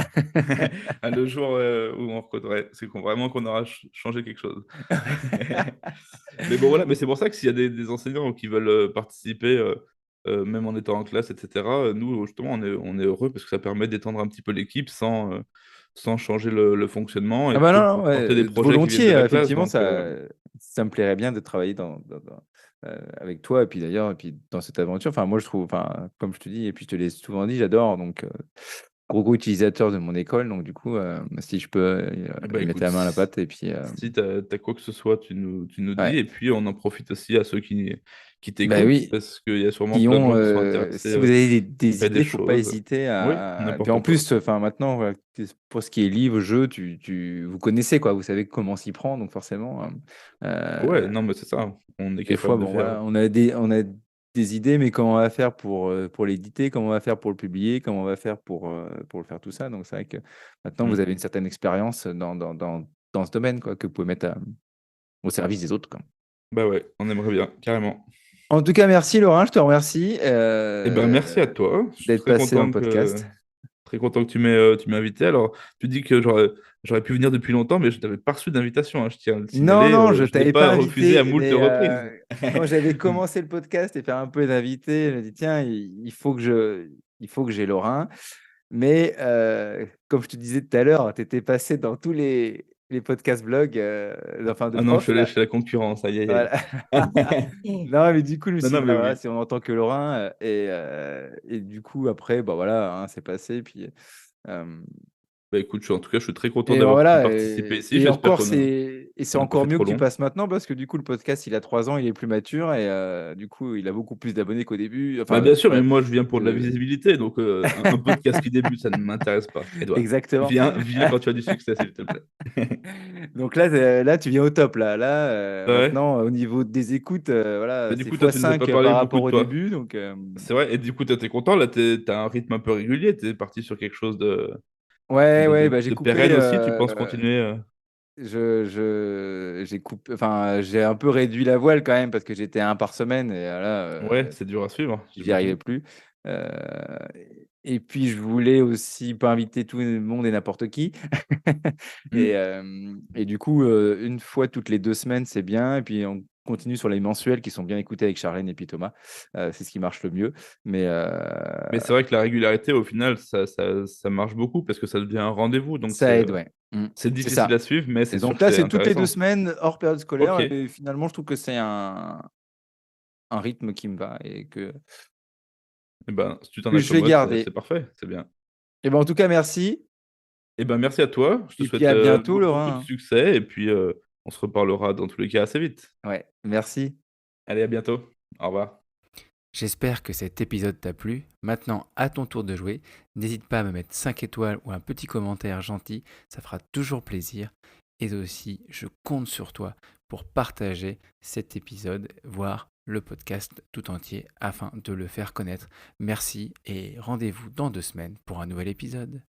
le jour où on recruterait, c'est vraiment qu'on aura changé quelque chose. Mais bon, voilà, mais c'est pour ça que s'il y a des enseignants qui veulent participer, même en étant en classe, etc., nous, justement, on est heureux parce que ça permet d'étendre un petit peu l'équipe sans changer le fonctionnement et Ah bah plutôt de non, non, pouvoir porter des ouais, projets qui viennent volontiers, de la classe. effectivement, Donc, ça me plairait bien de travailler avec toi, et puis d'ailleurs, et puis dans cette aventure. Enfin, moi, je trouve, enfin, comme je te dis, et puis je te l'ai souvent dit, j'adore. Donc, gros utilisateur de mon école, donc du coup, si je peux bah y mettre écoute, la main à la pâte, et puis, si tu as, quoi que ce soit, tu nous dis. ouais, Et puis, on en profite aussi à ceux qui bah t'écoutent oui. parce qu'il y a sûrement plein de gens qui sont intéressés Si vous avez à des créer des idées, faut pas choses. hésiter Oui, et puis en n'importe quoi. plus, enfin maintenant, voilà, pour ce qui est livres, jeux, vous connaissez, quoi, vous savez comment s'y prendre, donc forcément, Ouais, non, mais c'est ça. On est des fois, capable de bon faire. voilà, on a des idées, mais comment on va faire pour l'éditer, comment on va faire pour le publier, comment on va faire pour le faire tout ça. Donc c'est vrai que maintenant, Hmm. vous avez une certaine expérience dans ce domaine, quoi, que vous pouvez mettre au service des autres, quoi. Bah ouais, on aimerait bien, carrément. En tout cas, merci Laurent, je te remercie Eh ben, merci à toi. Je suis d'être passé dans le podcast. très content que tu m'aies invité. Alors, tu dis que j'aurais pu venir depuis longtemps, mais je n'avais pas reçu d'invitation, hein. Je tiens à le Non, signaler. non, je Je n'ai t'avais pas pas refusé à invité, moult mais reprises. quand j'avais commencé le podcast et faire un peu d'invité, je me dis tiens, il faut que j'ai Laurent. Mais comme je te disais tout à l'heure, tu étais passé dans tous les podcasts blogs, enfin de Ah non, profs là. je suis la concurrence. Aïe, aïe, Voilà. aïe. Non, mais du coup, je me Non, suis non, dit, mais bah, voilà, oui. si on entend que Laurent, et du coup, après, bah voilà, hein, c'est passé. Puis, euh, Bah écoute, en tout cas, je suis très content et d'avoir pu voilà, participer ici. J'espère encore, qu'on c'est on n'a pas encore fait mieux trop que tu long. passes maintenant, parce que du coup, le podcast, il a 3 ans, il est plus mature, et du coup, il a beaucoup plus d'abonnés qu'au début. Bah Enfin, bien sûr, mais ouais, moi je viens pour de la je- visibilité, donc un podcast qui débute, ça ne m'intéresse pas. Edouard, exactement. viens quand tu as du succès, s'il te plaît. Donc là, là, tu viens au top. Là, Ouais. maintenant, au niveau des écoutes, Mais voilà, du c'est coup, toi, fois tu nous as 5 pas parlé par beaucoup rapport de au toi. début. Donc, C'est vrai, et du coup, toi, t'es content, là, t'as un rythme un peu régulier, t'es parti sur quelque chose ouais, ouais, bah, j'ai de coupé. pérenne aussi, tu penses continuer J'ai coupé, enfin, j'ai un peu réduit la voile quand même parce que j'étais à un par semaine, et là, Ouais, c'est dur à suivre, j'y arrivais j'imagine. plus. Euh, et puis, je voulais aussi pas inviter tout le monde et n'importe qui. Hmm. Et du coup, une fois toutes les 2 semaines, c'est bien. Et puis, continue sur les mensuels qui sont bien écoutés avec Charlène et puis Thomas. C'est ce qui marche le mieux. Mais Mais c'est vrai que la régularité, au final, ça marche beaucoup parce que ça devient un rendez-vous. Donc, ça aide, ouais. c'est C'est difficile ça. à suivre, mais Et c'est sûr donc que là, c'est c'est toutes les 2 intéressant. semaines hors période scolaire Ok. et finalement, je trouve que c'est un rythme qui me va et Eh ben, si tu t'en que je vais accommodes, c'est garder. parfait, c'est bien. Et ben, en tout cas, merci Eh ben, merci à toi. Je te et puis souhaite à bientôt beaucoup de Laurent. succès et puis on se reparlera dans tous les cas assez vite. Ouais, merci. Allez, à bientôt. Au revoir. J'espère que cet épisode t'a plu. Maintenant, à ton tour de jouer. N'hésite pas à me mettre 5 étoiles ou un petit commentaire gentil, ça fera toujours plaisir. Et aussi, je compte sur toi pour partager cet épisode, voire le podcast tout entier afin de le faire connaître. Merci et rendez-vous dans 2 semaines pour un nouvel épisode.